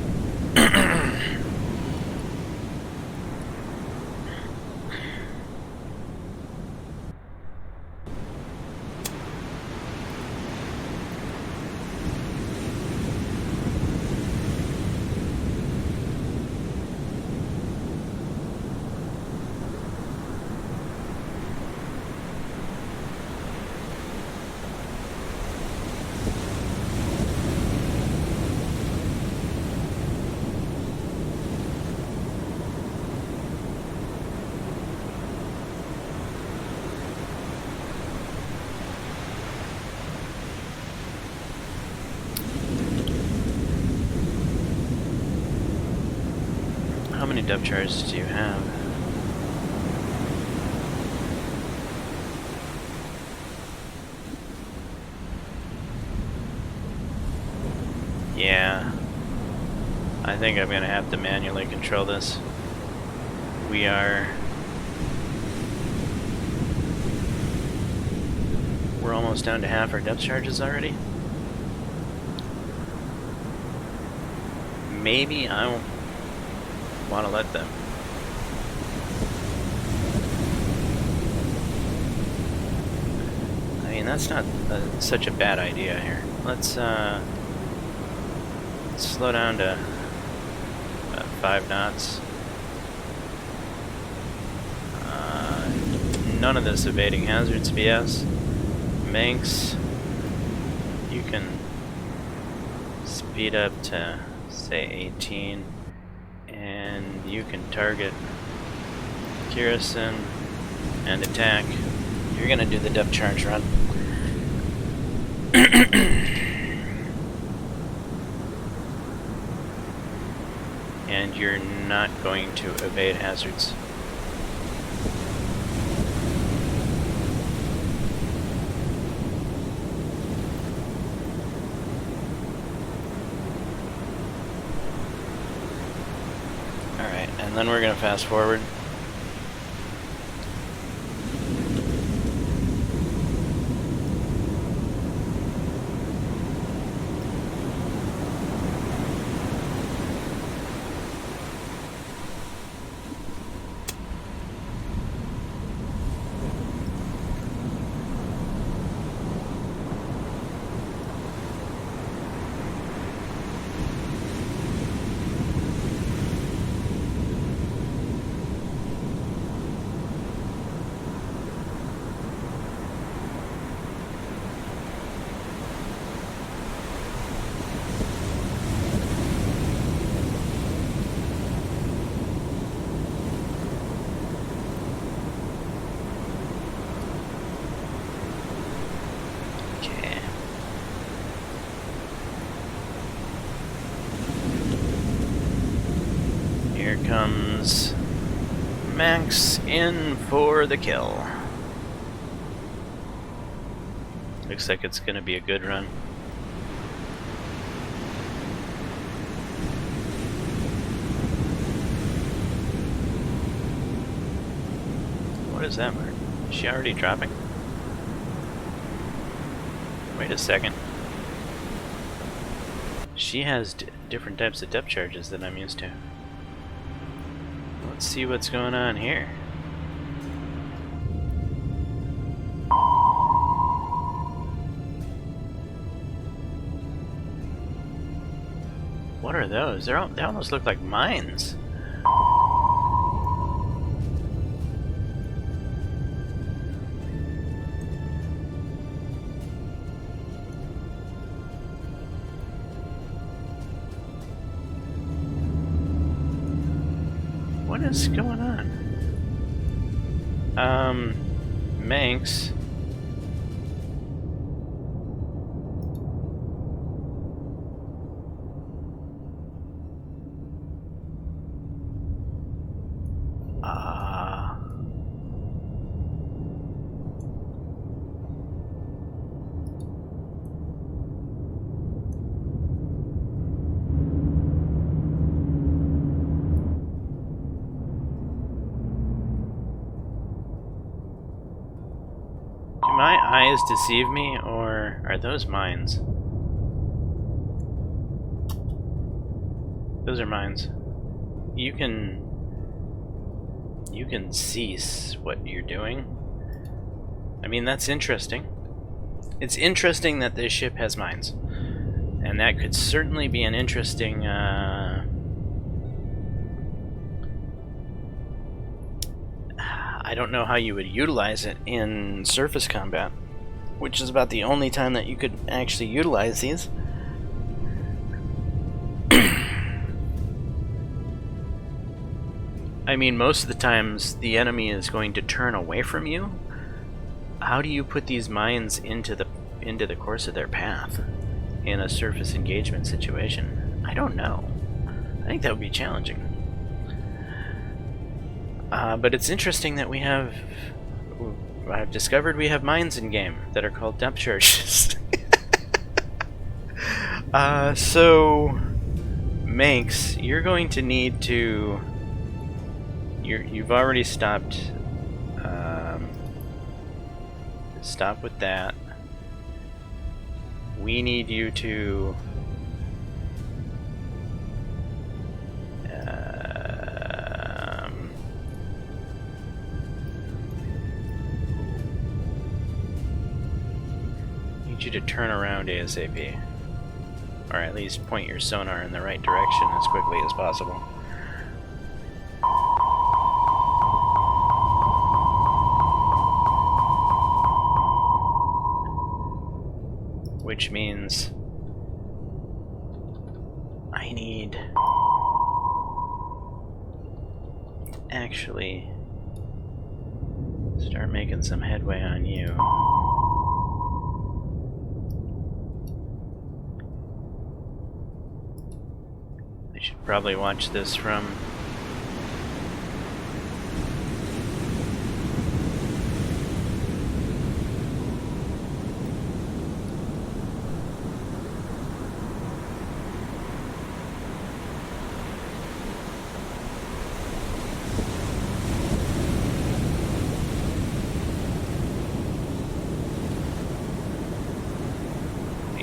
How many depth charges do you have? Yeah, I think I'm gonna have to manually control this. We're almost down to half our depth charges already. Maybe I don't want to let them. I mean, that's not such a bad idea here. Let's let's slow down to 5 knots. None of this evading hazards BS. Manx, you can speed up to say 18, and you can target Kirison and attack. You're gonna do the depth charge run. And you're not going to evade hazards. Alright, and then we're going to fast forward. Here comes Max in for the kill. Looks like it's gonna be a good run. What is that mark? Is she already dropping? Wait a second. She has different types of depth charges than I'm used to. Let's see what's going on here. What are those? They almost look like mines. What is going on? Manx. Do my eyes deceive me, or are those mines? Those are mines. You can cease what you're doing. I mean, that's interesting. It's interesting that this ship has mines, and that could certainly be an interesting I don't know how you would utilize it in surface combat, which is about the only time that you could actually utilize these. I mean, most of the times the enemy is going to turn away from you. How do you put these mines into the course of their path in a surface engagement situation? I don't know. I think that would be challenging. But it's interesting that I've discovered we have mines in game that are called depth charges. So, Manx, you're going to need to... You've already stopped. Stop with that. We need you to... need you to turn around ASAP. Or at least point your sonar in the right direction as quickly as possible. Which means I need actually start making some headway on you. I should probably watch this from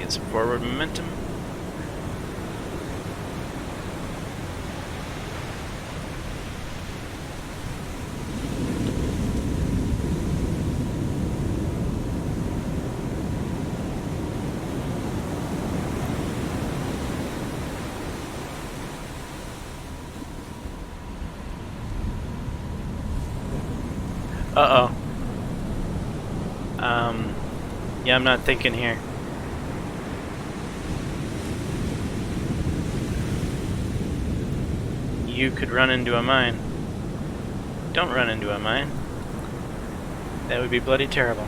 some forward momentum. Uh-oh. Yeah, I'm not thinking here. You could run into a mine. Don't run into a mine. That would be bloody terrible.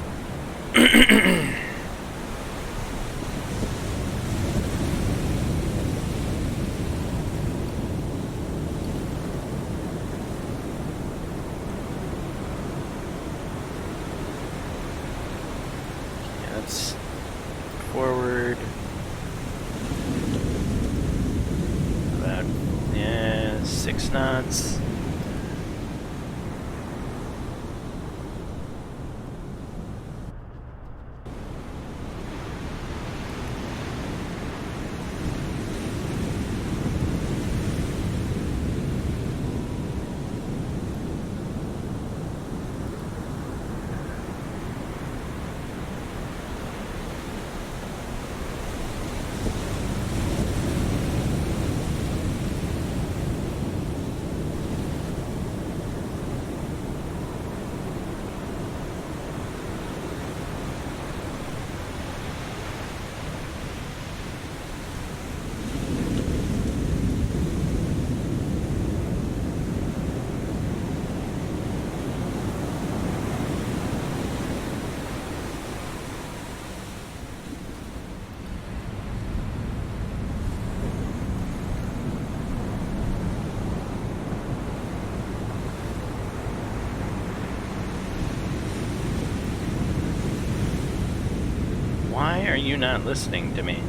That's forward. About 6 knots. Why are you not listening to me?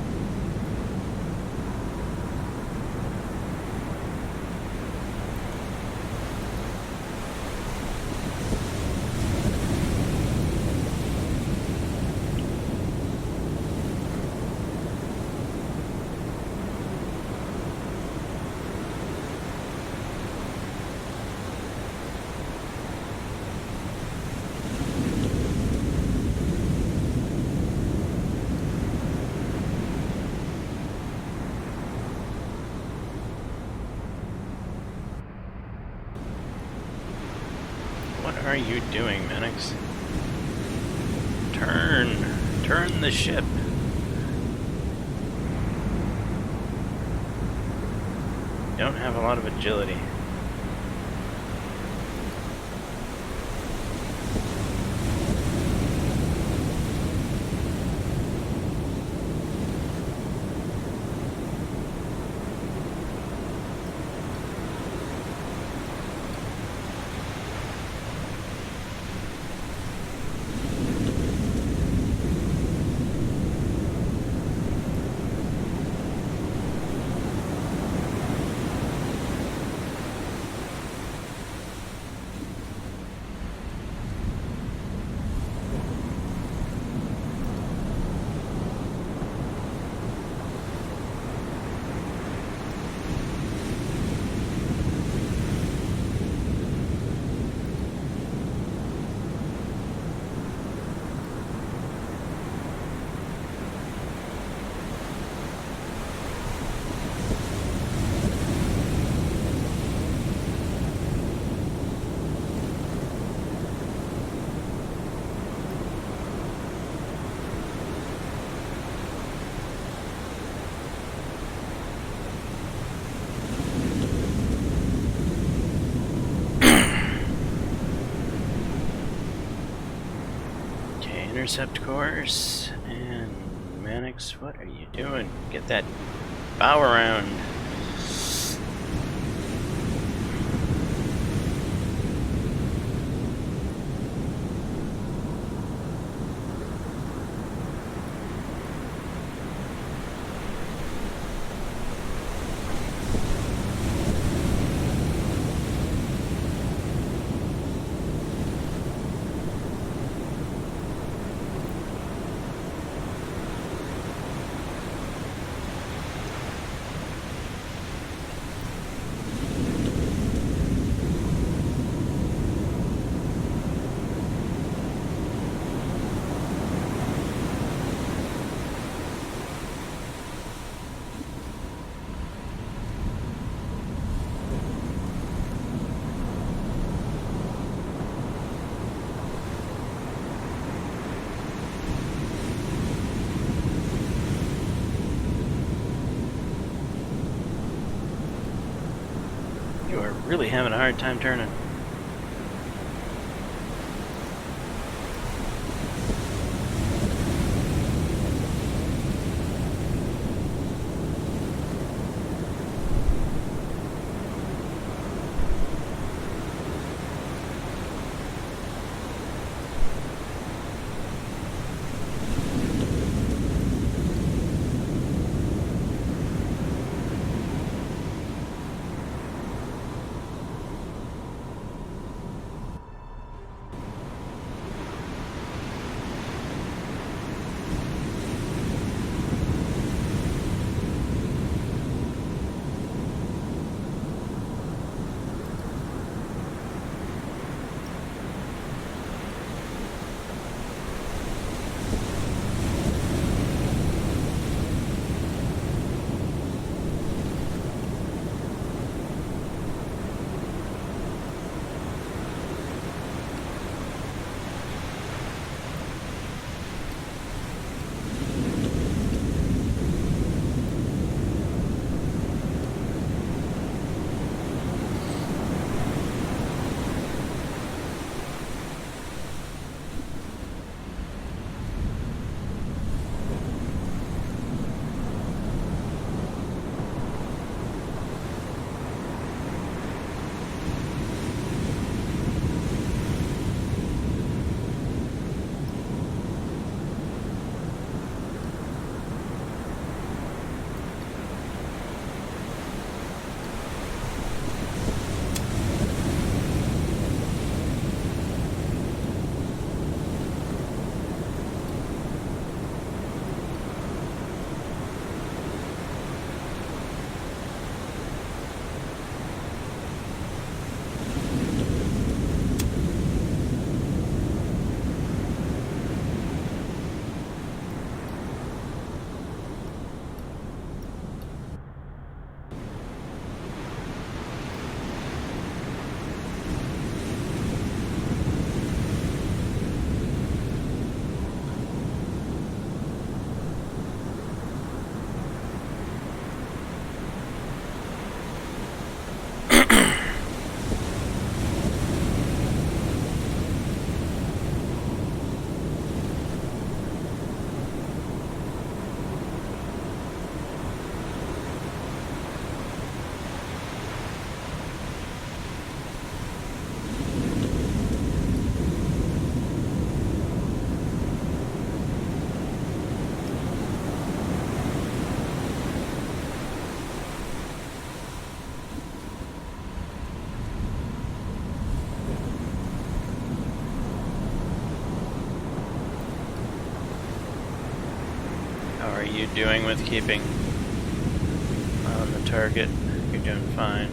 What are you doing, Mannix? Turn the ship. You don't have a lot of agility. intercept course. And Mannix, what are you doing? Get that bow around. You are really having a hard time turning. How are you doing with keeping on the target? You're doing fine.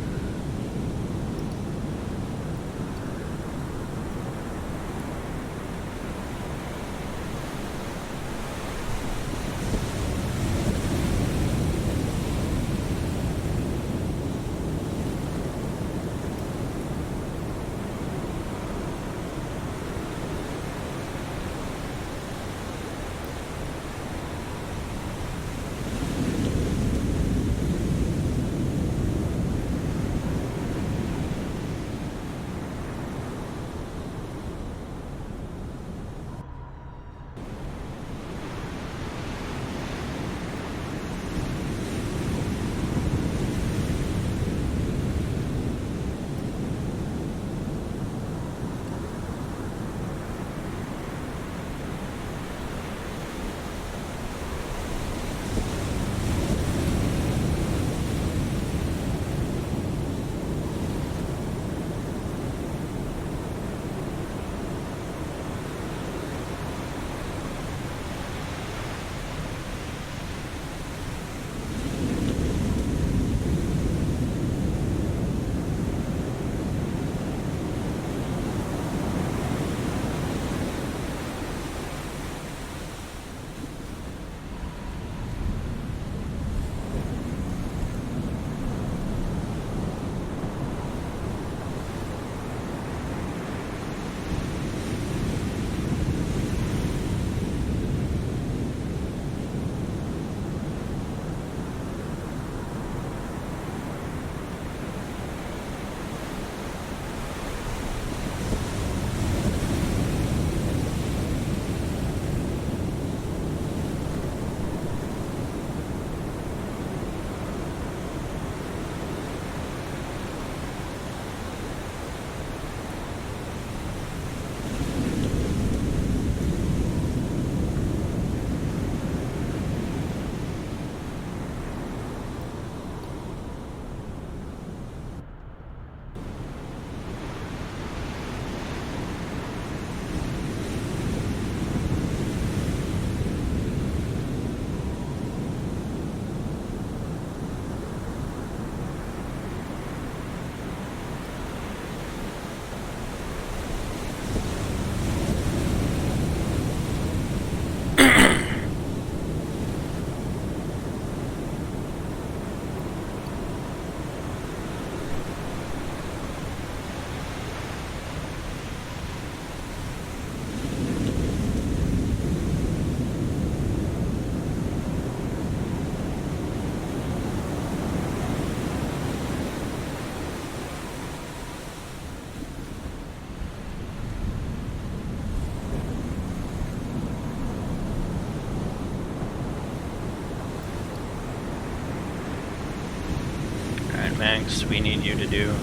Max, we need you to do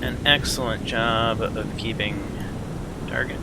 an excellent job of keeping target.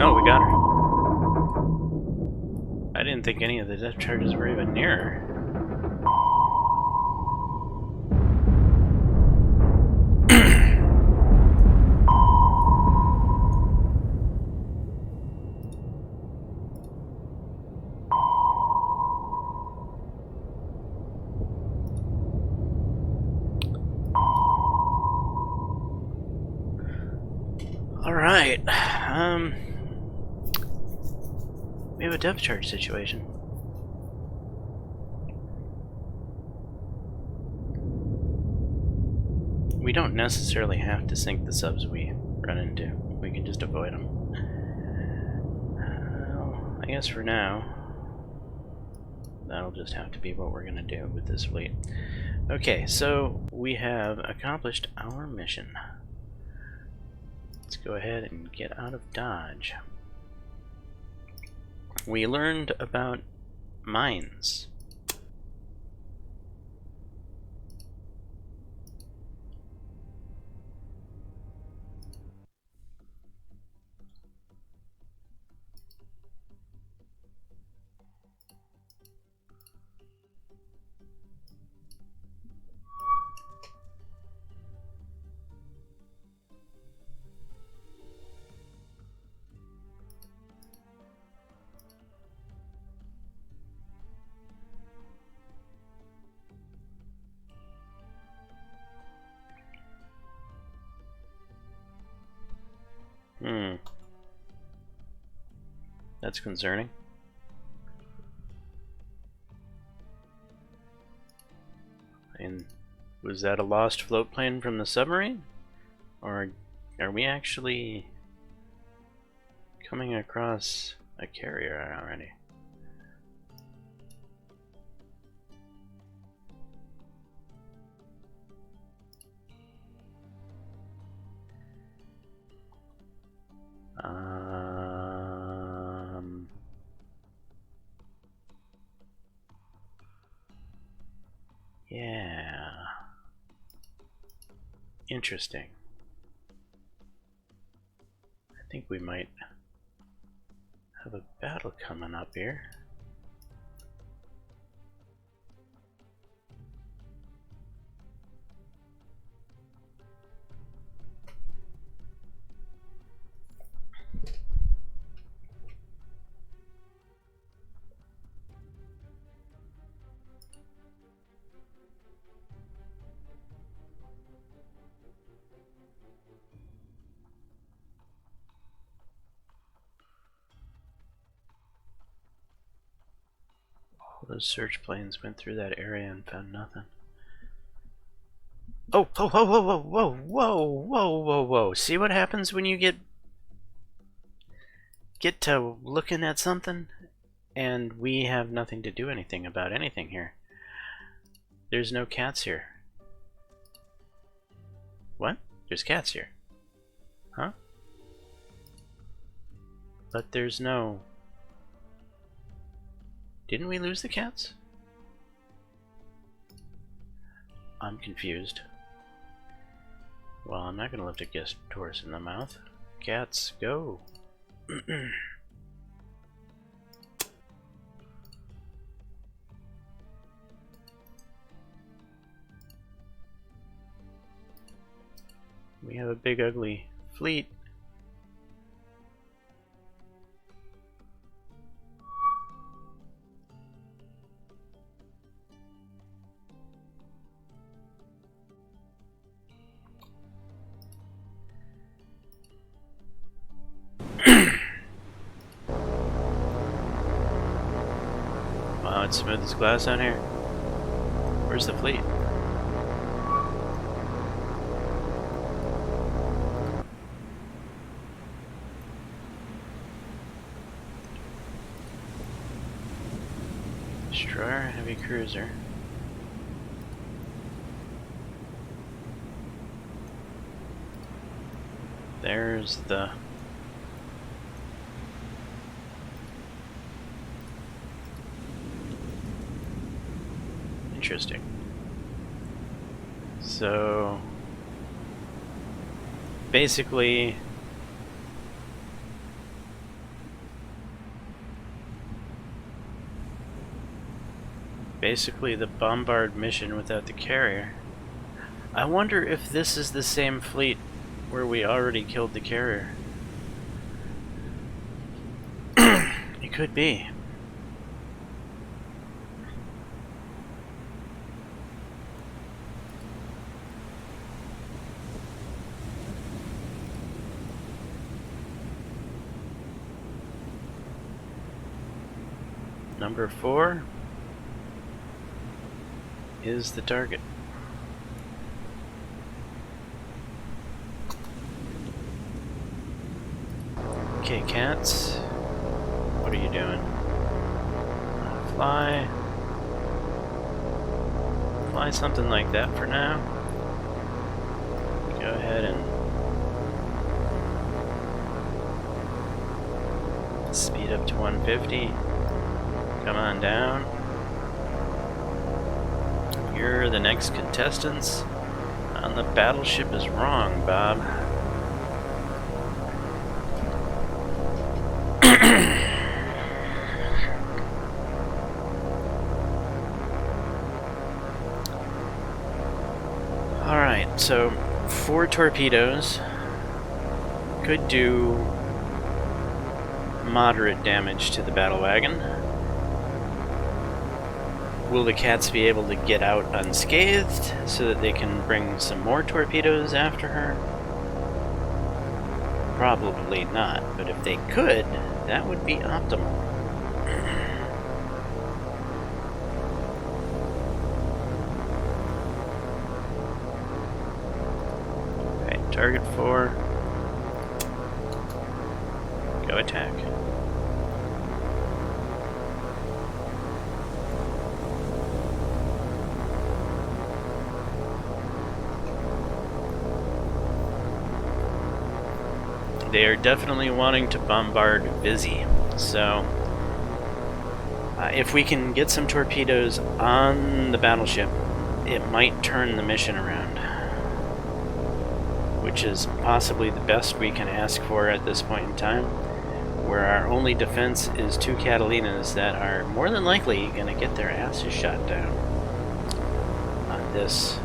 Oh, we got her. I didn't think any of the depth charges were even near her. Alright, we have a depth charge situation. We don't necessarily have to sink the subs we run into. We can just avoid them. I guess for now, that'll just have to be what we're going to do with this fleet. Okay, so we have accomplished our mission. Let's go ahead and get out of Dodge. We learned about mines. That's concerning. And was that a lost float plane from the submarine? Or Are we actually coming across a carrier already? Yeah. Interesting. I think we might have a battle coming up here. Those search planes went through that area and found nothing. Oh, whoa, whoa, whoa, whoa, whoa, whoa, whoa, whoa, whoa. See what happens when you get to looking at something and we have nothing to do anything about anything here. There's no cats here. What? There's cats here. Huh? But there's no... Didn't we lose the cats? I'm confused. Well, I'm not gonna lift a guest horse in the mouth. Cats, go! We have a big ugly fleet. Wow, it's smooth as glass out here. Where's the fleet? Destroyer, heavy cruiser. There's the... Interesting. So... basically... the bombard mission without the carrier. I wonder if this is the same fleet where we already killed the carrier. It could be. Number 4 is the target. Okay, cats. What are you doing? Fly. Fly something like that for now. Go ahead and speed up to 150. Come on down. You're the next contestants on the battleship is wrong, Bob. Alright, so 4 torpedoes could do moderate damage to the battle wagon. Will the cats be able to get out unscathed so that they can bring some more torpedoes after her? Probably not, but if they could, that would be optimal. Okay, target 4. Go attack. They are definitely wanting to bombard Vizzy, so if we can get some torpedoes on the battleship, it might turn the mission around, which is possibly the best we can ask for at this point in time, where our only defense is 2 Catalinas that are more than likely going to get their asses shot down on this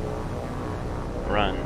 run.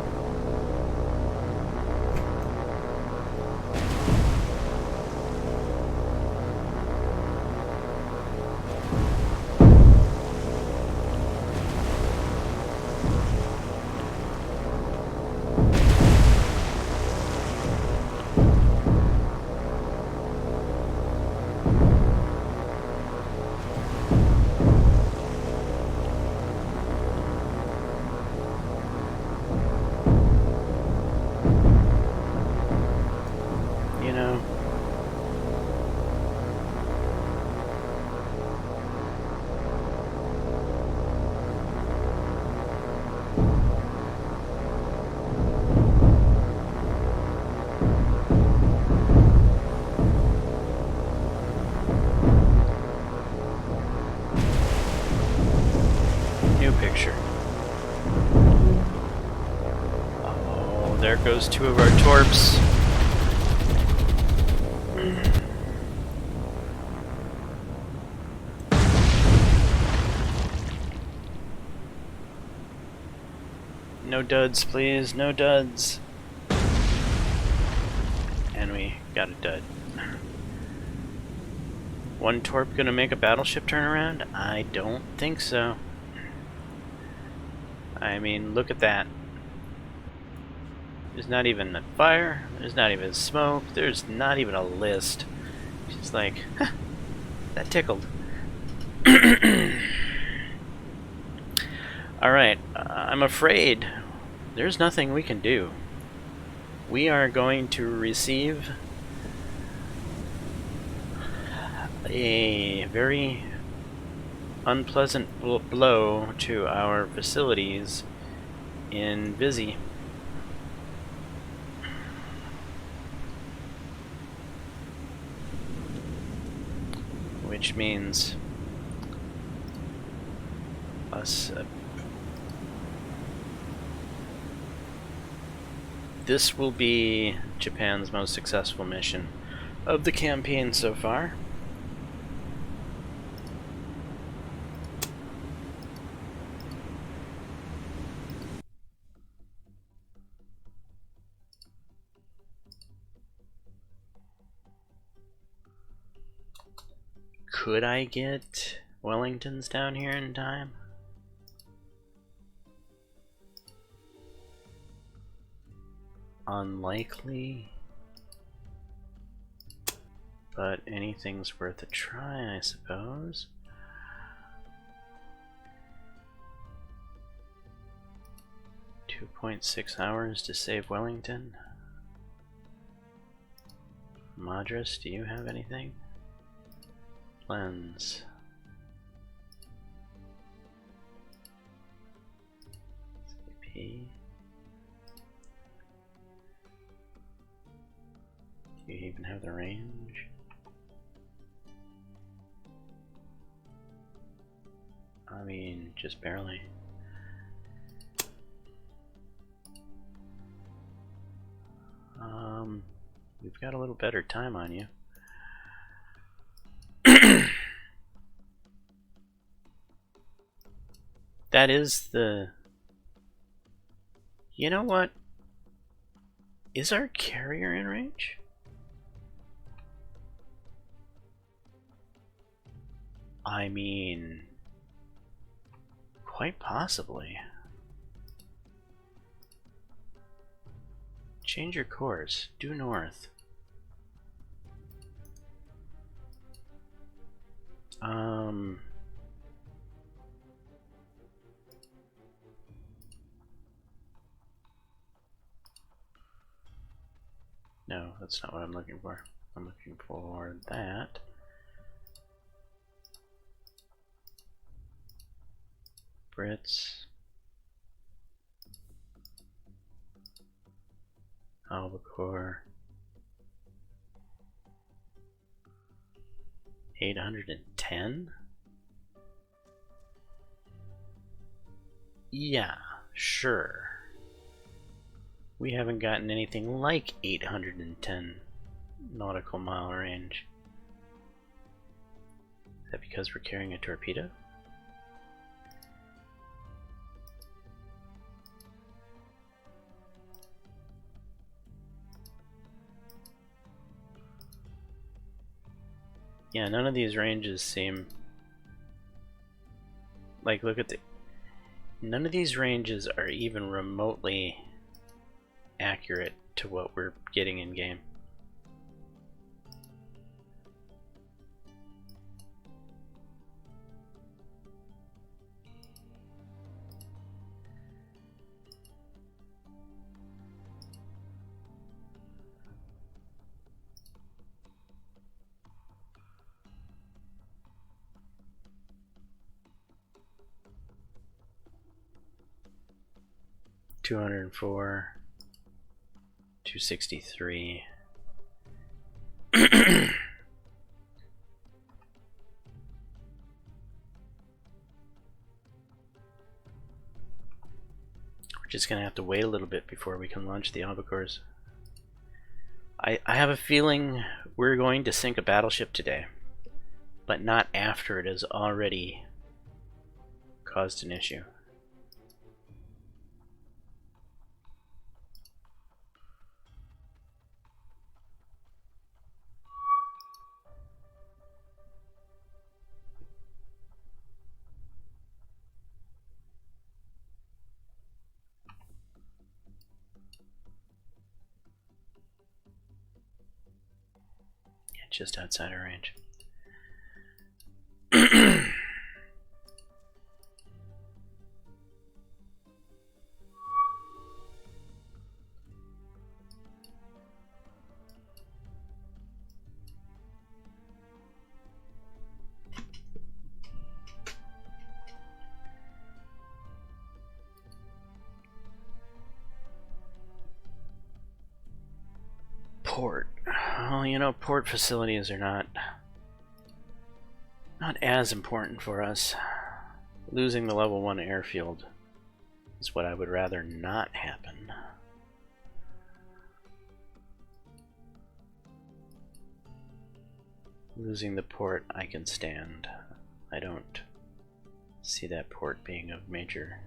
There goes 2 of our torps. No duds, please. No duds. And we got a dud. 1 torp gonna make a battleship turnaround? I don't think so. I mean, look at that. There's not even a fire, there's not even smoke, there's not even a list. She's like, huh, that tickled. Alright, I'm afraid there's nothing we can do. We are going to receive a very unpleasant blow to our facilities in Vizzy. Which means us this will be Japan's most successful mission of the campaign so far. Could I get Wellingtons down here in time? Unlikely. But anything's worth a try, I suppose. .6 hours to save Wellington. Madras, do you have anything? Lens. CP. Do you even have the range? I mean, just barely. We've got a little better time on you. That is the... You know what? Is our carrier in range? I mean... Quite possibly. Change your course. Due north. No, that's not what I'm looking for. I'm looking for that. Brits. Albacore. 810? Yeah, sure. We haven't gotten anything like 810 nautical mile range. Is that because we're carrying a torpedo? Yeah, none of these ranges seem like, look at the, none of these ranges are even remotely accurate to what we're getting in game. $204, $263. We're just gonna have to wait a little bit before we can launch the albacores. I have a feeling we're going to sink a battleship today, but not after it has already caused an issue. Yeah, just outside our range. Port. Well, you know, port facilities are not as important for us. Losing the level 1 airfield is what I would rather not happen. Losing the port I can stand. I don't see that port being of major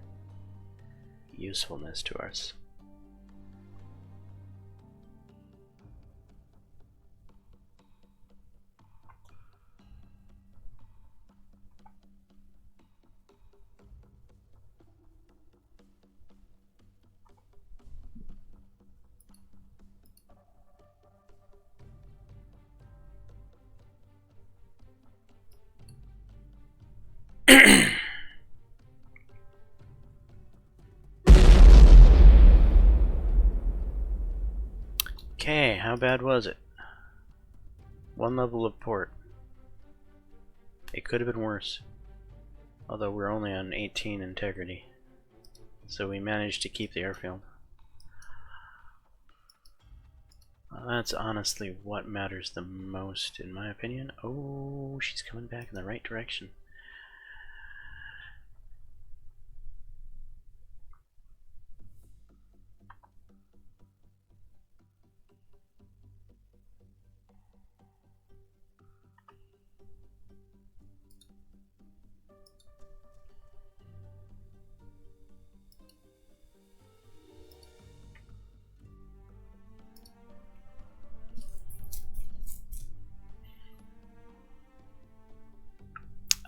usefulness to us. Okay, how bad was it? 1 level of port. It could have been worse. Although we're only on 18 integrity. So we managed to keep the airfield. Well, that's honestly what matters the most, in my opinion. Oh, she's coming back in the right direction.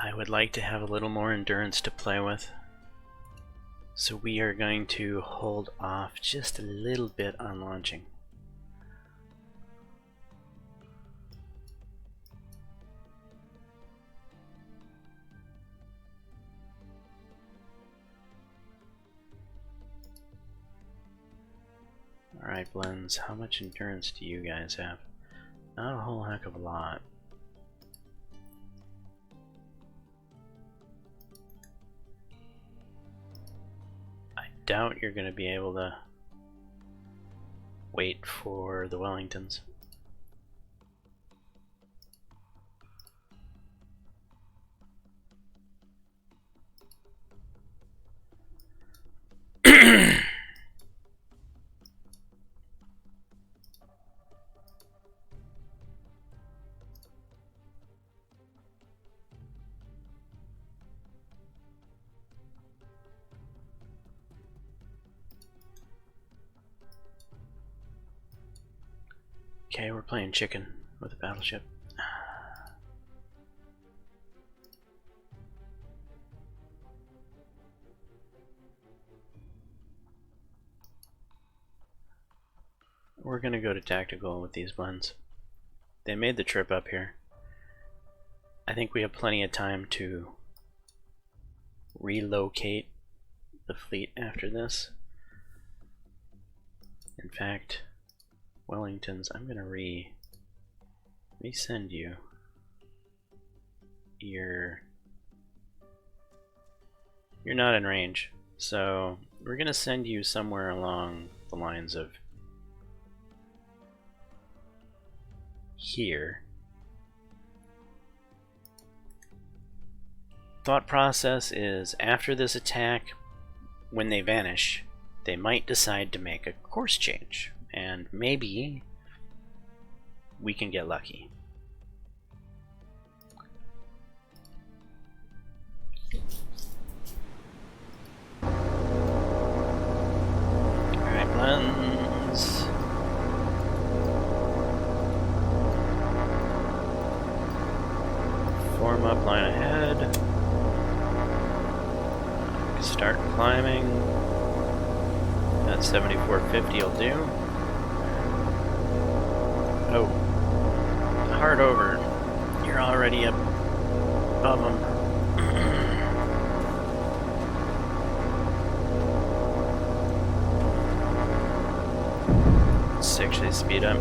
I would like to have a little more endurance to play with. So we are going to hold off just a little bit on launching. Alright, Blends, how much endurance do you guys have? Not a whole heck of a lot. I doubt you're going to be able to wait for the Wellingtons. Okay, we're playing chicken with a battleship. We're gonna go to tactical with these blends. They made the trip up here. I think we have plenty of time to relocate the fleet after this. In fact, Wellingtons, I'm gonna resend you. You're not in range, so we're gonna send you somewhere along the lines of here. Thought process is, after this attack, when they vanish, they might decide to make a course change, and maybe we can get lucky. Alright, blends. Form up, line ahead. Start climbing. That 7450 will do. Oh, hard over. You're already up above them. Let's actually speed up.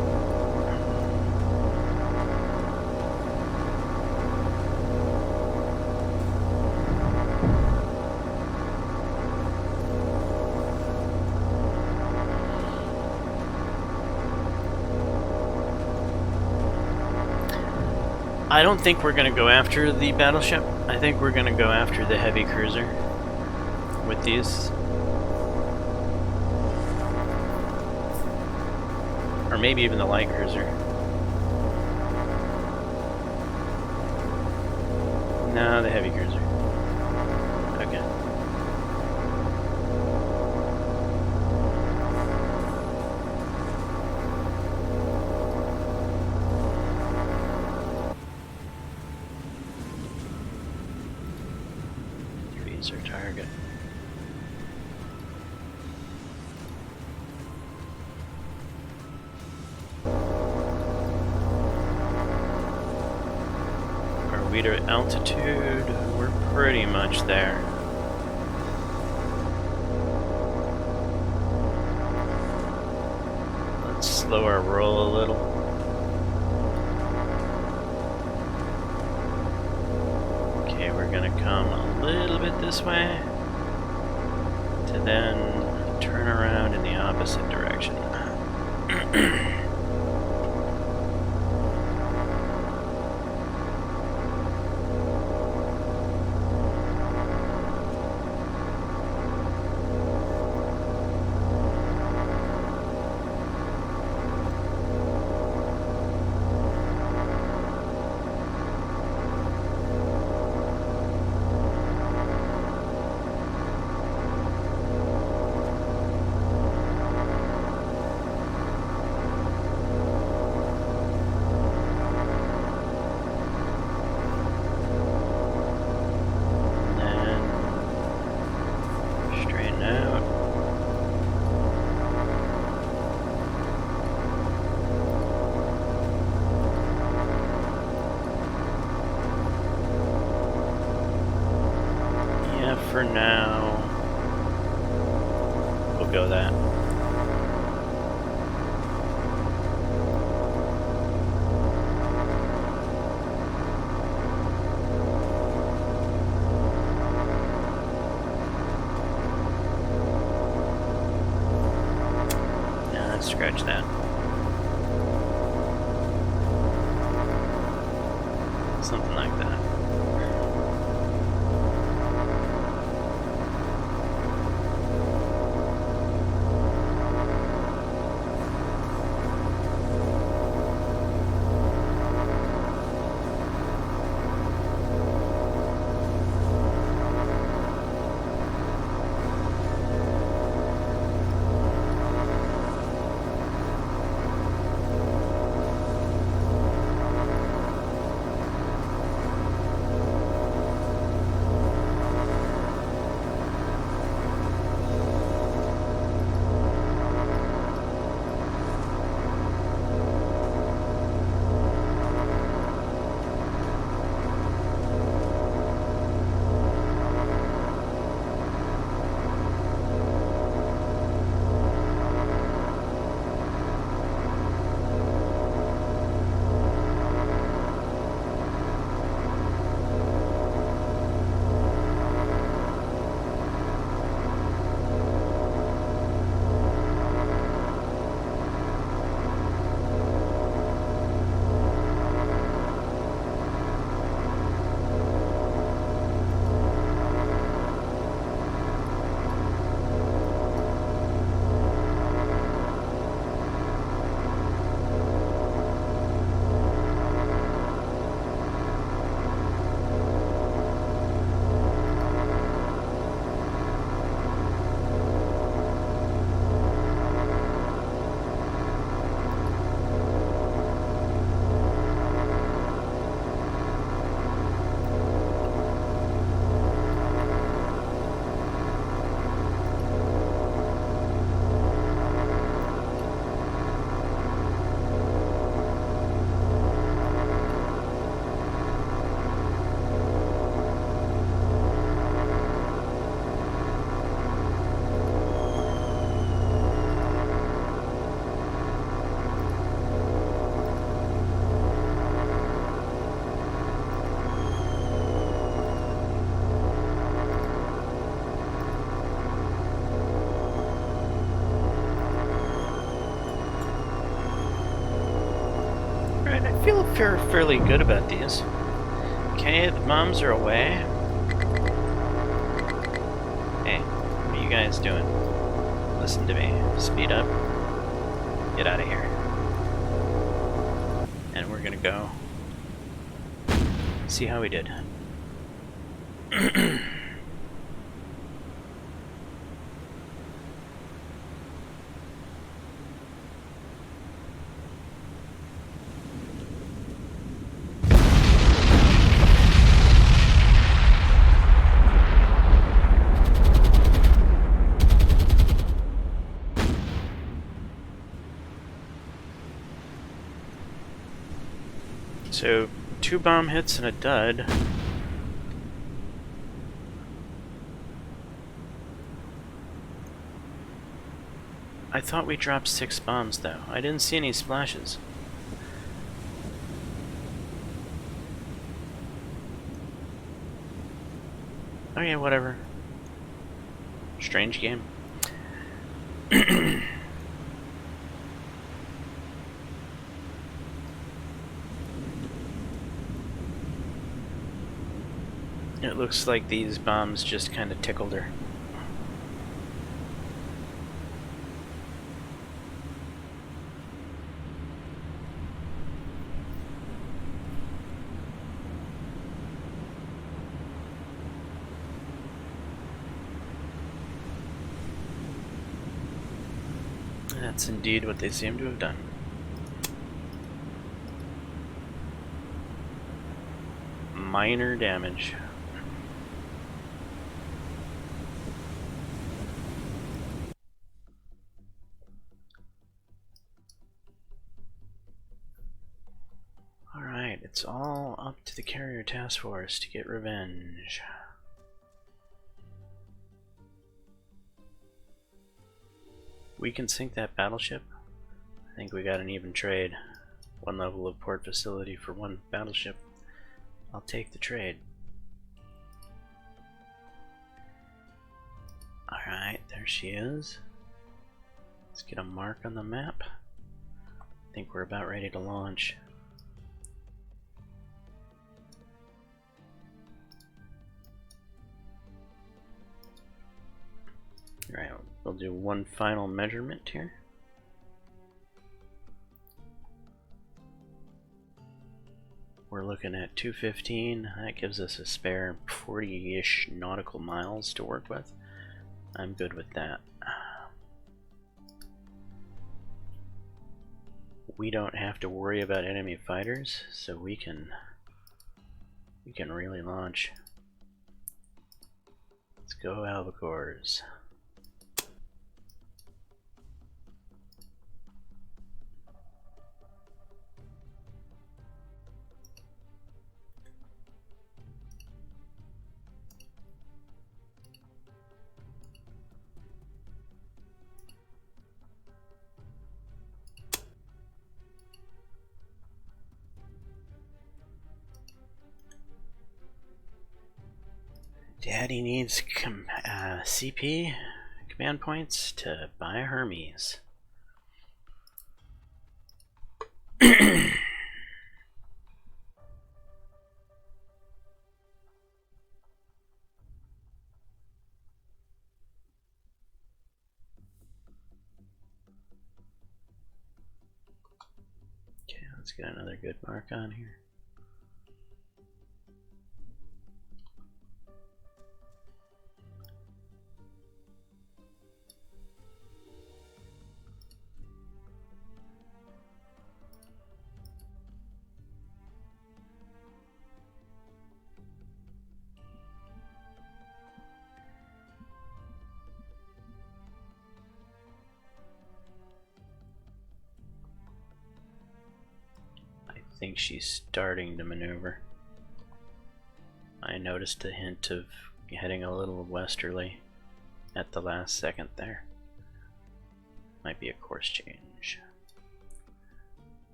I don't think we're going to go after the battleship. I think we're going to go after the heavy cruiser with these. Or maybe even the light cruiser. No, the heavy cruiser. Okay. Three's our target. To altitude, we're pretty much there. Let's slow our roll a little. Okay, we're gonna come a little bit this way to then turn around in the opposite direction. For now, we'll go that. scratch that. Something like that. I feel fairly good about these. Okay, the bombs are away. Hey, what are you guys doing? Listen to me. Speed up. Get out of here. And we're gonna go see how we did. So, 2 bomb hits and a dud. I thought we dropped 6 bombs though. I didn't see any splashes. Oh yeah, whatever. Strange game. It looks like these bombs just kind of tickled her. That's indeed what they seem to have done. Minor damage. Alright, it's all up to the carrier task force to get revenge. We can sink that battleship. I think we got an even trade. 1 level of port facility for 1 battleship. I'll take the trade. Alright, there she is. Let's get a mark on the map. I think we're about ready to launch. Alright, we'll do one final measurement here. We're looking at 215. That gives us a spare 40-ish nautical miles to work with. I'm good with that. We don't have to worry about enemy fighters, so we can really launch. Let's go, albacores. Daddy needs CP command points to buy a Hermes. Okay, let's get another good mark on here. I think she's starting to maneuver. I noticed a hint of heading a little westerly at the last second there. Might be a course change.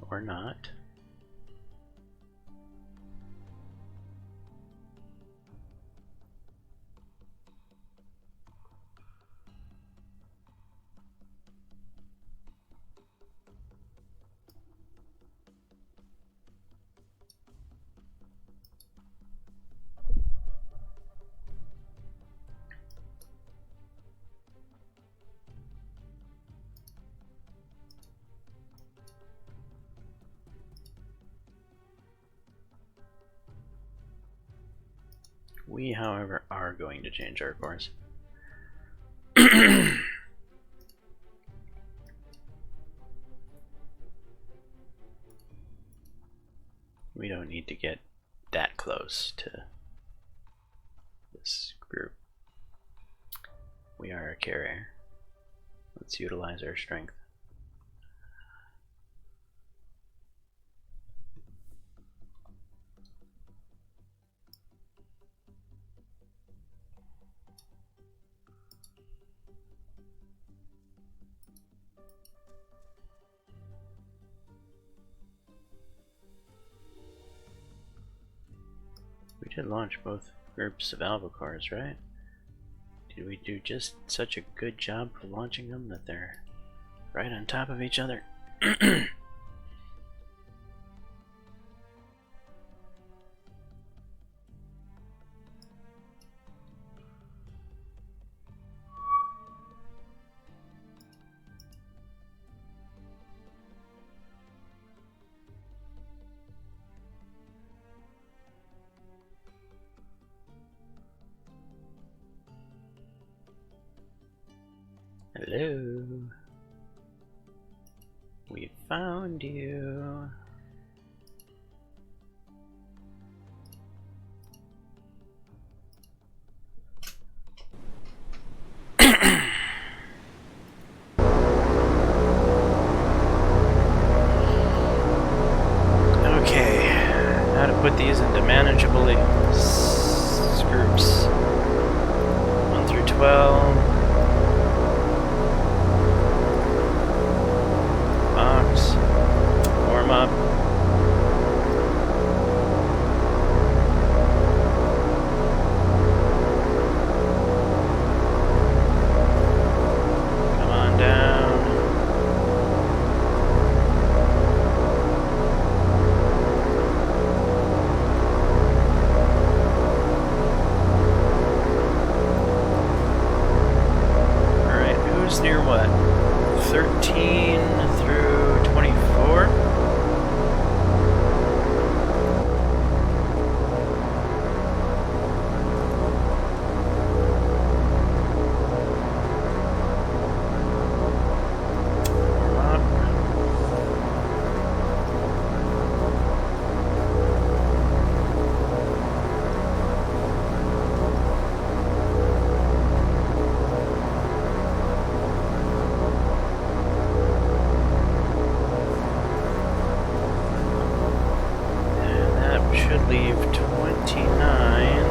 Or not. We, however, are going to change our course. We don't need to get that close to this group. We are a carrier. Let's utilize our strength. We did launch both groups of albacores, right? Did we do just such a good job for launching them that they're right on top of each other? Hello. We found you. Okay, how to put these into manageable groups. 1 through 12. Warm up. should leave 29.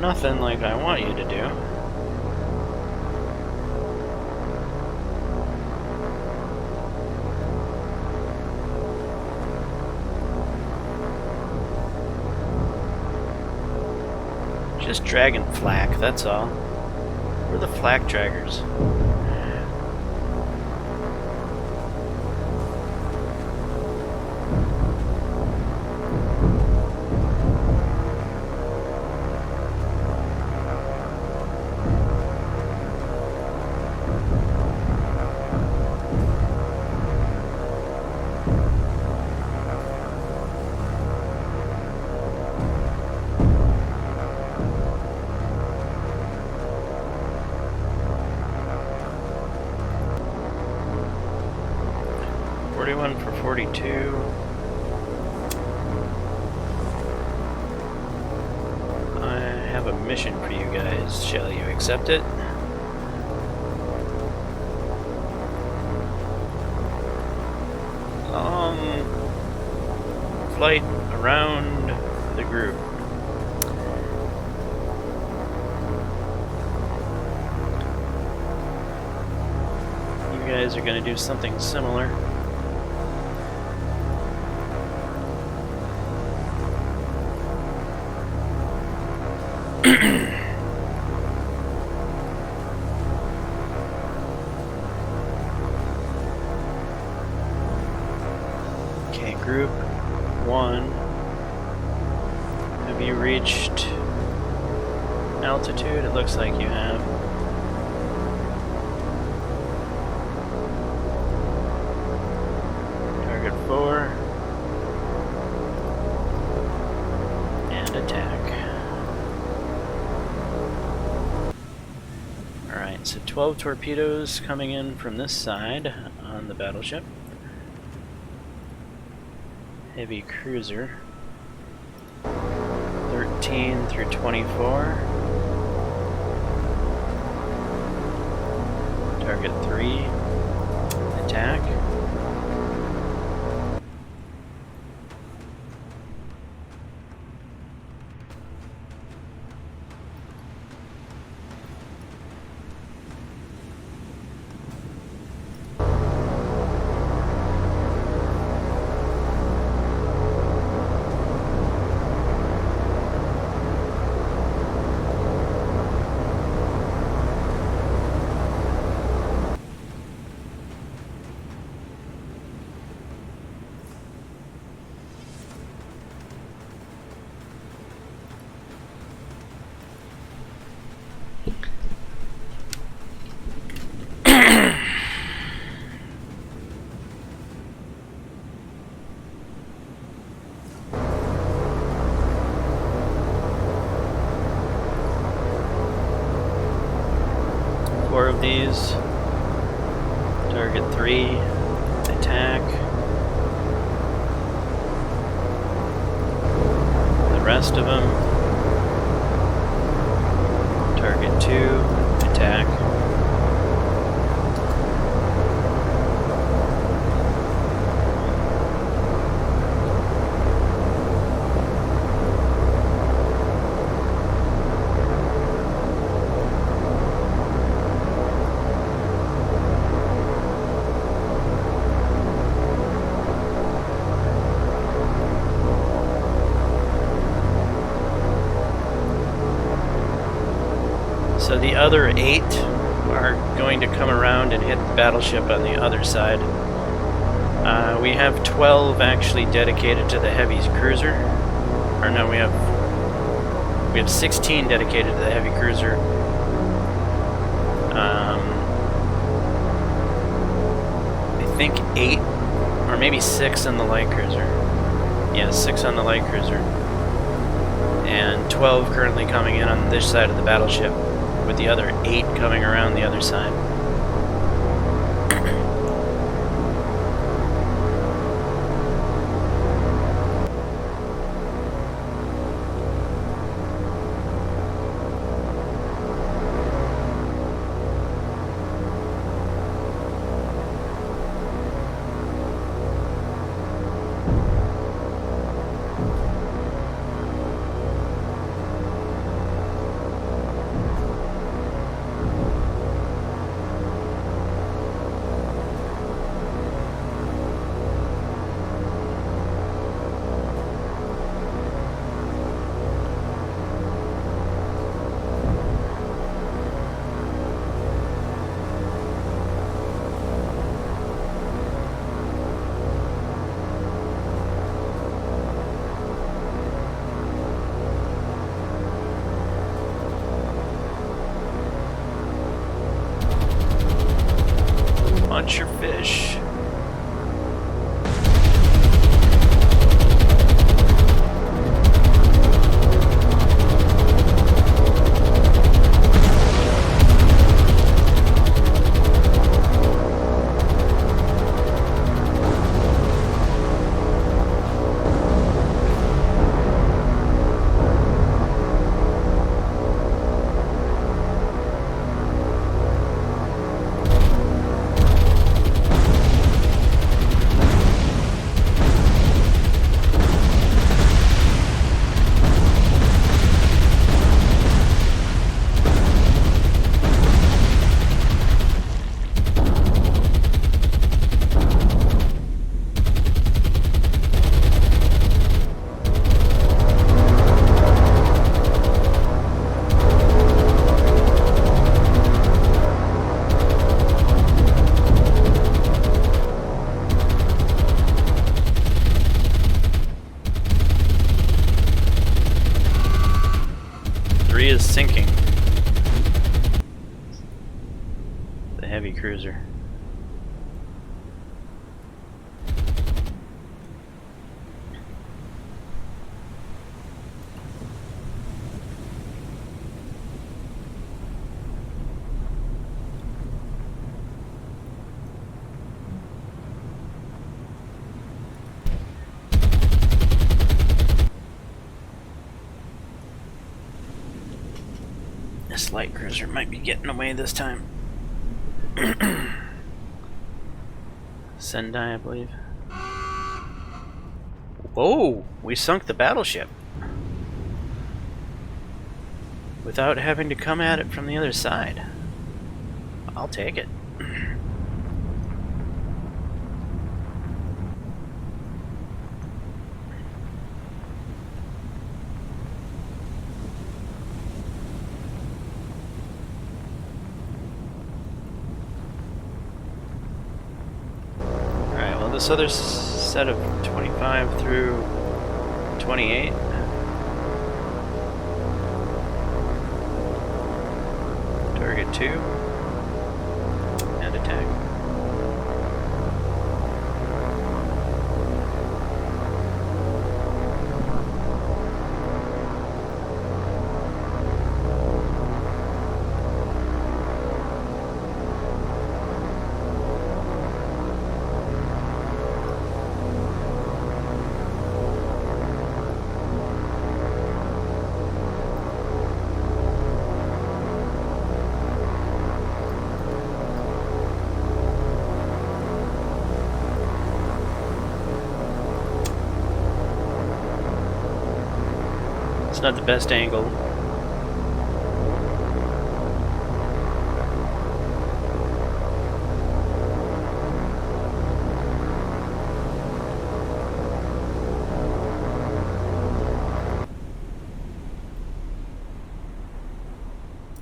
Nothing like I want you to do. Just dragging flak, that's all. We're the flak draggers. For 42. I have a mission for you guys. Shall you accept it? Long flight around the group. You guys are going to do something similar. Okay, group 1. Have you reached altitude? It looks like you have. Target 4. And attack. Alright, so 12 torpedoes coming in from this side on the battleship. Heavy cruiser. 13 through 24. Target 3. Attack. Of these. Target 3. Attack. The rest of them. Target 2. Attack. So the other 8 are going to come around and hit the battleship on the other side. We have 12 actually dedicated to the heavy cruiser. Or no, we have 16 dedicated to the heavy cruiser. I think 8 or maybe 6 on the light cruiser. Yeah, 6 on the light cruiser. And 12 currently coming in on this side of the battleship, with the other 8 coming around the other side. Launch your fish. Is sinking. The heavy cruiser. This light cruiser might be getting away this time. Sendai, I believe. Whoa! We sunk the battleship. Without having to come at it from the other side. I'll take it. This other set of 25 through 28. Target 2 and attack. It's not the best angle.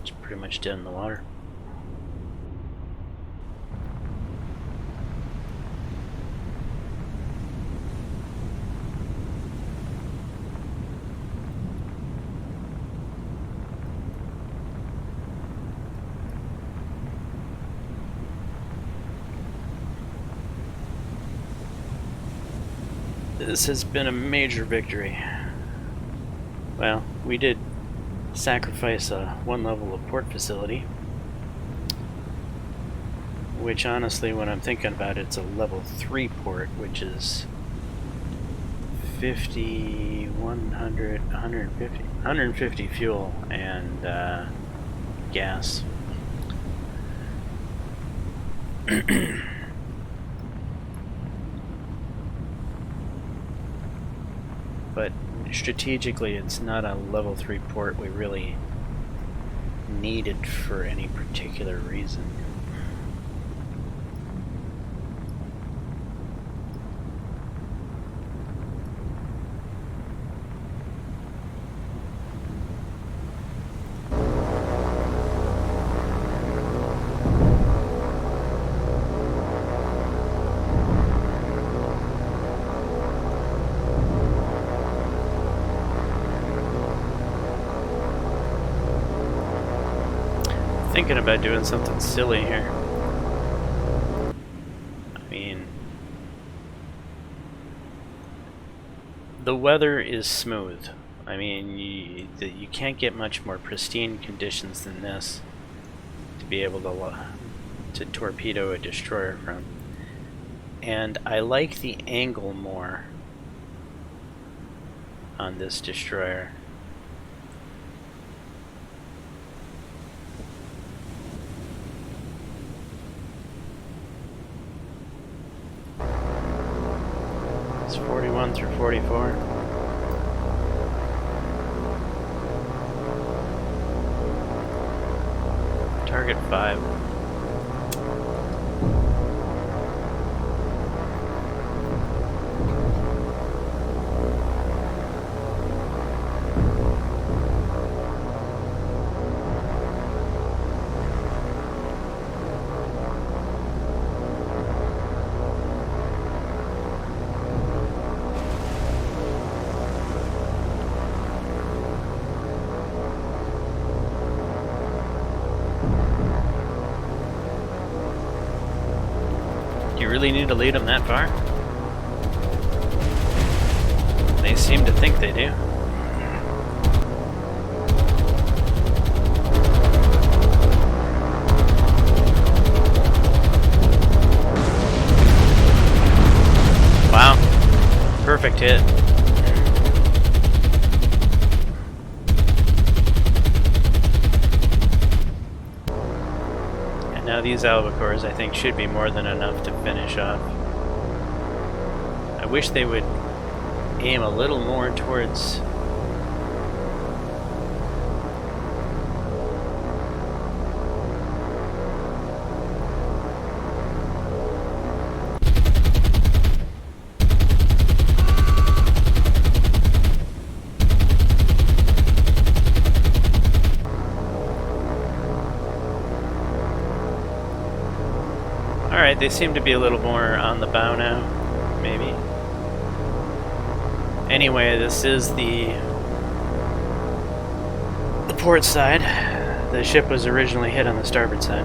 It's pretty much dead in the water. This has been a major victory. Well, we did sacrifice one level of port facility, which honestly, when I'm thinking about it, it's a level 3 port, which is 50, 100, 150 fuel and gas. But strategically, it's not a level 3 port we really needed for any particular reason. Thinking about doing something silly here. I mean, the weather is smooth. I mean, you can't get much more pristine conditions than this to be able to torpedo a destroyer from. And I like the angle more on this destroyer. It's 41 through 44. Target 5. You really need to lead them that far? They seem to think they do. Wow. Perfect hit. And now these these albacores, I think, should be more than enough to finish off. I wish they would aim a little more towards... Alright, they seem to be a little more on the bow now, maybe. Anyway, this is the port side. The ship was originally hit on the starboard side.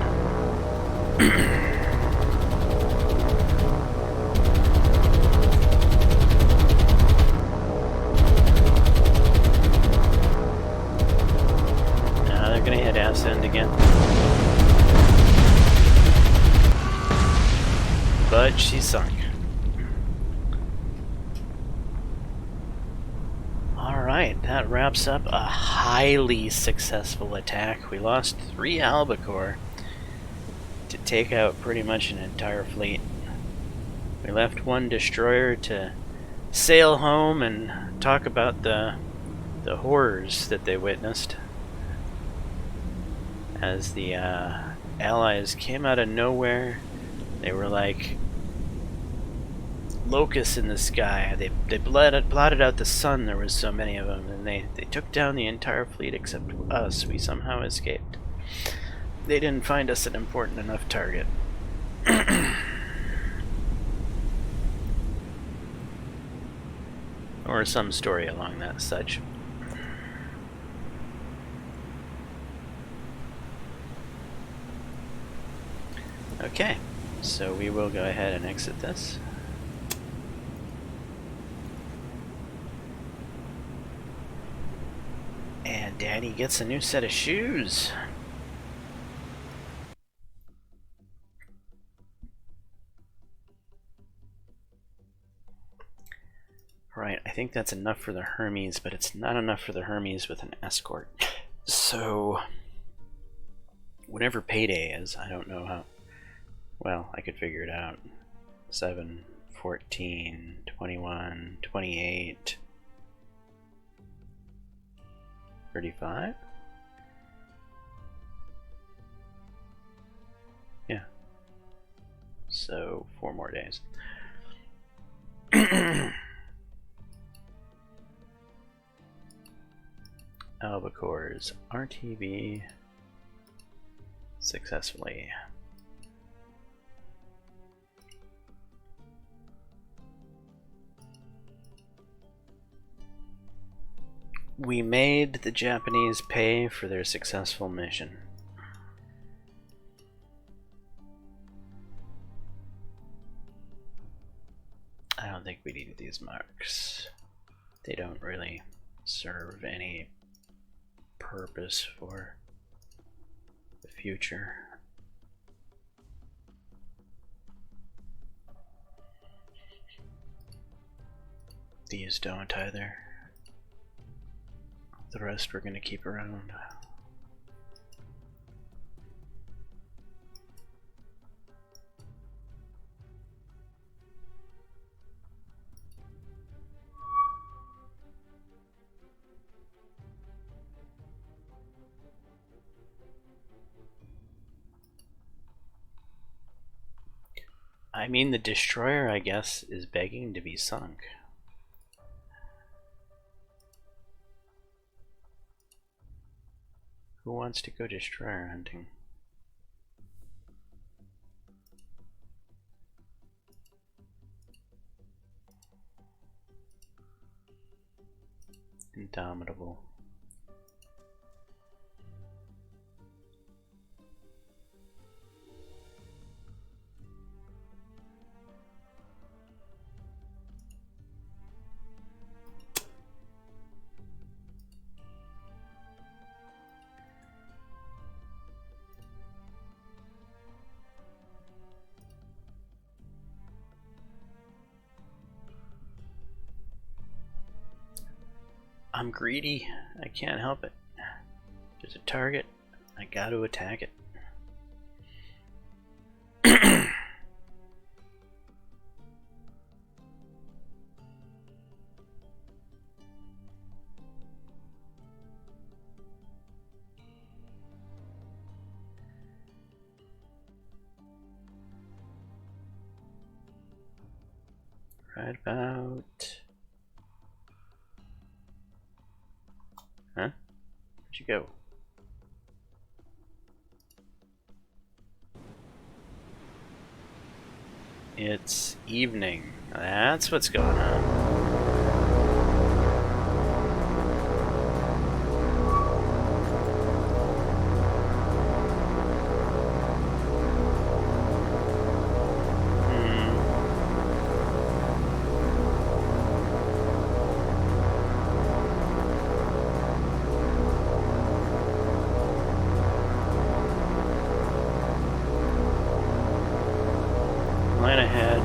Now they're gonna hit ass end again. But she sunk. Alright, that wraps up a highly successful attack. We lost 3 albacore to take out pretty much an entire fleet. We left 1 destroyer to sail home and talk about the horrors that they witnessed as the Allies came out of nowhere. They were like locusts in the sky. They blotted out the sun. There was so many of them, and they took down the entire fleet except us. We somehow escaped. They didn't find us an important enough target. Or some story along that such. Okay. So we will go ahead and exit this. And Daddy gets a new set of shoes. Right, I think that's enough for the Hermes, but it's not enough for the Hermes with an escort. So, whatever payday is, I don't know how. Well, I could figure it out. 7, 14, 21, 28, 35? Yeah. So, 4 more days. Albacores RTV successfully. We made the Japanese pay for their successful mission. I don't think we needed these marks. They don't really serve any purpose for the future. These don't either. The rest we're going to keep around. I mean, the destroyer, I guess, is begging to be sunk. Who wants to go destroyer hunting? Indomitable. I'm greedy. I can't help it. There's a target. I got to attack it. Right about... Huh? Where'd you go? It's evening. That's what's going on. Line ahead.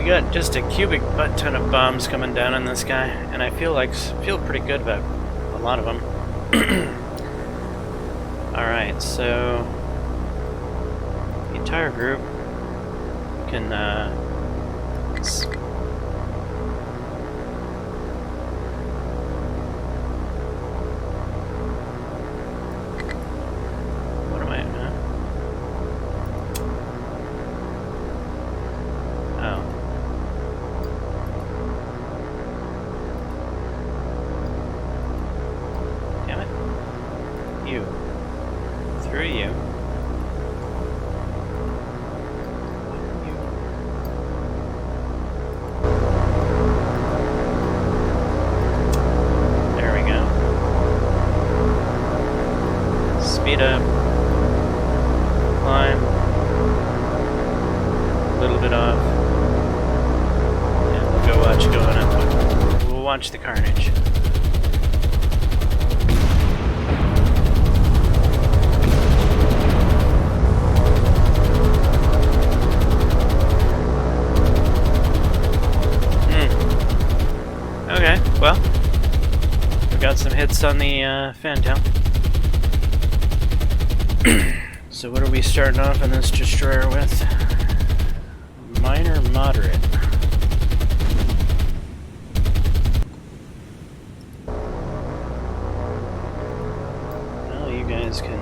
got just a cubic butt ton of bombs coming down on this guy, and I feel pretty good about a lot of them. Alright, so the entire group can what am I at now? Oh. Damn it. You. Through you. There we go. Speed up. Climb. A little bit off. And we'll go watch going up. We'll watch the carnage. Okay, well, we got some hits on the Fantail. So what are we starting off in this destroyer with? Minor, moderate. Well, you guys can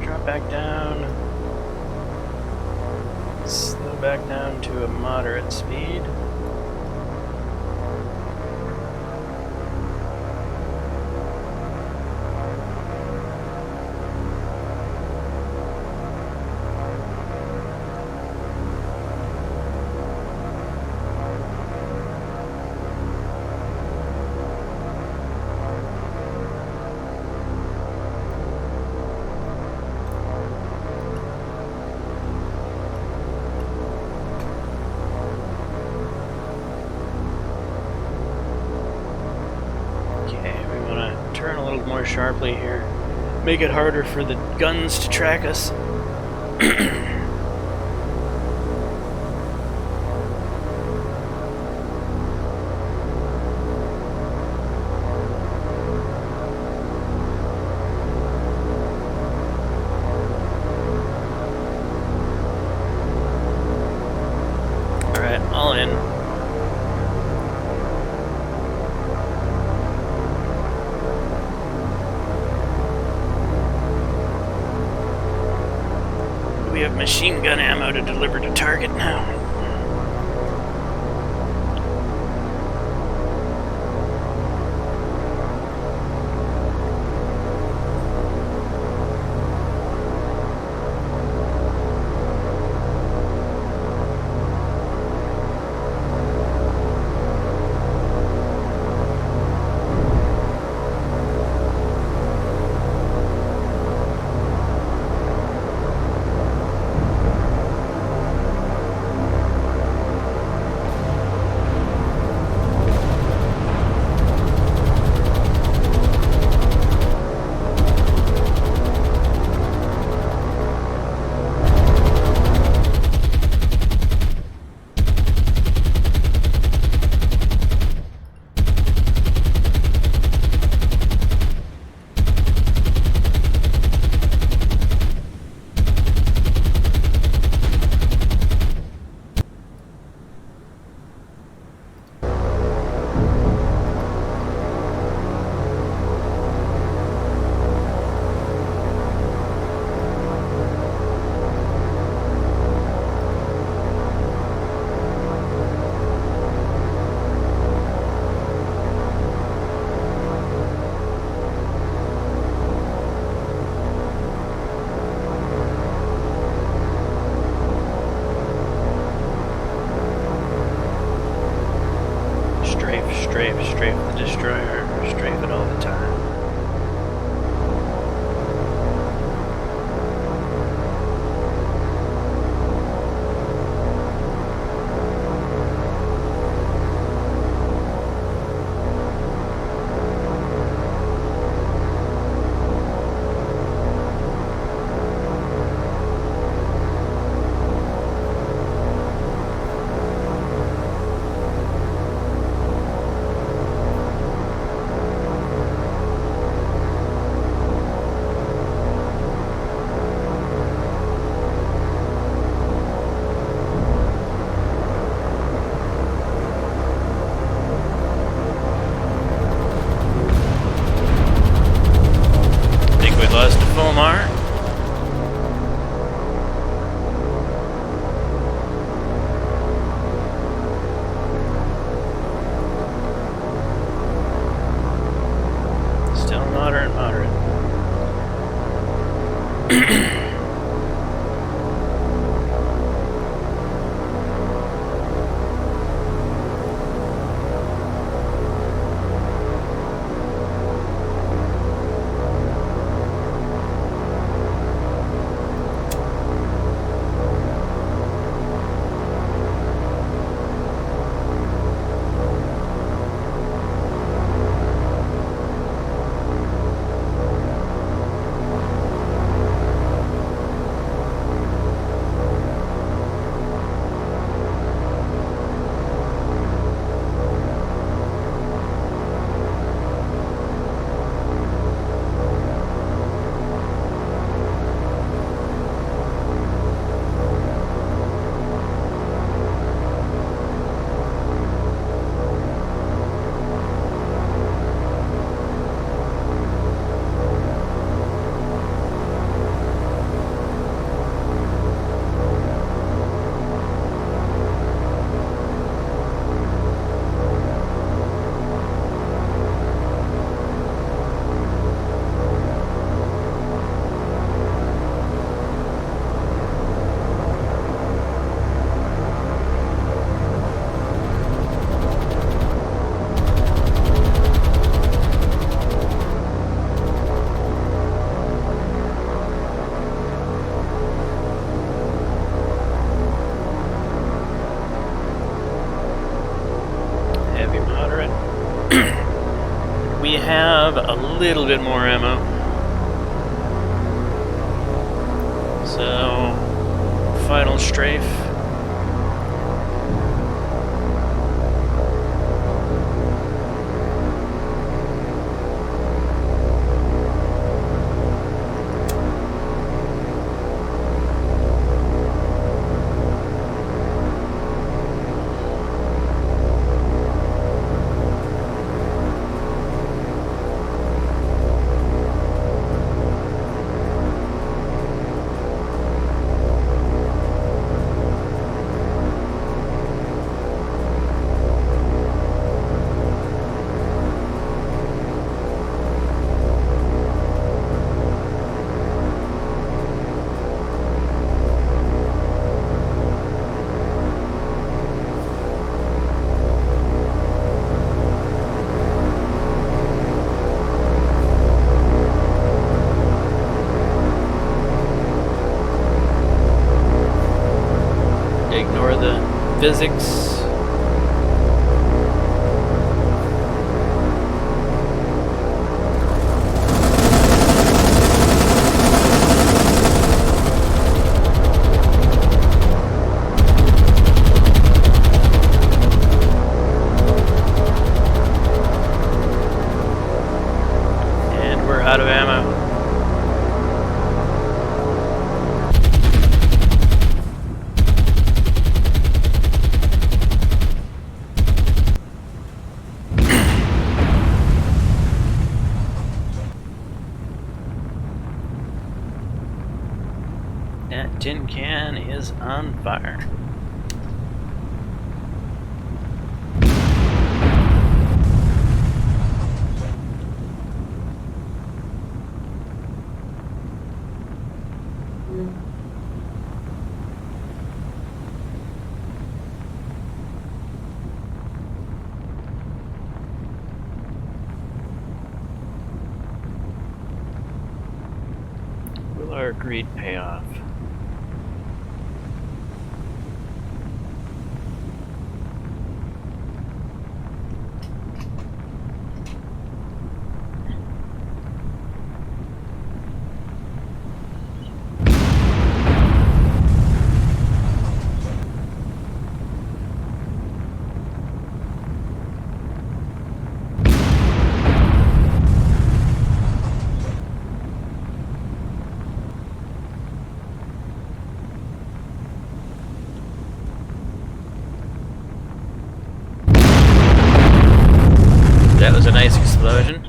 drop back down. Slow back down to a moderate speed. Turn a little more sharply here. Make it harder for the guns to track us. Alright, all in. We have machine gun ammo to deliver to target now. Strafe the destroyer, strafe it all the time. have a little bit more ammo. So, final strafe. Ignore the physics. And we're out of ammo. That tin can is on fire. Will our greed pay off? That was a nice explosion.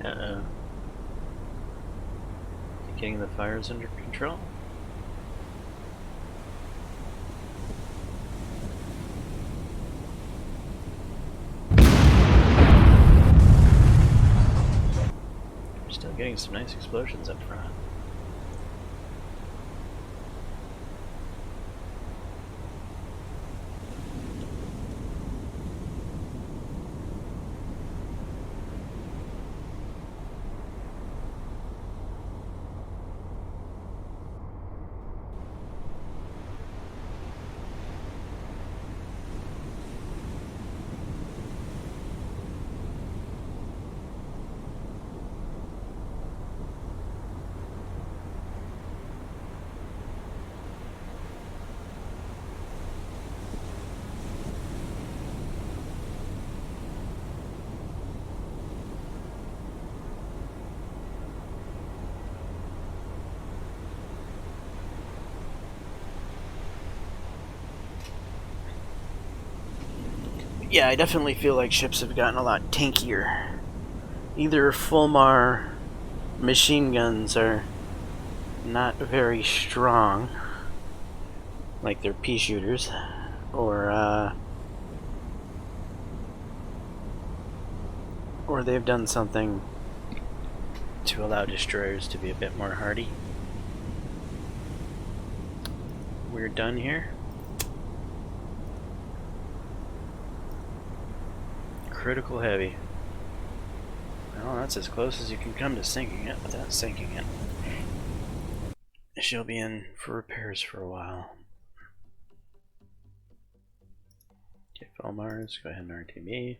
Uh-oh. Getting the fires under control? We're still getting some nice explosions up front. Yeah, I definitely feel like ships have gotten a lot tankier. Either Fulmar machine guns are not very strong, like they're pea shooters, or they've done something to allow destroyers to be a bit more hardy. We're done here. Critical heavy. Well, that's as close as you can come to sinking it without sinking it. She'll be in for repairs for a while. Okay, Fulmars, go ahead and RTB.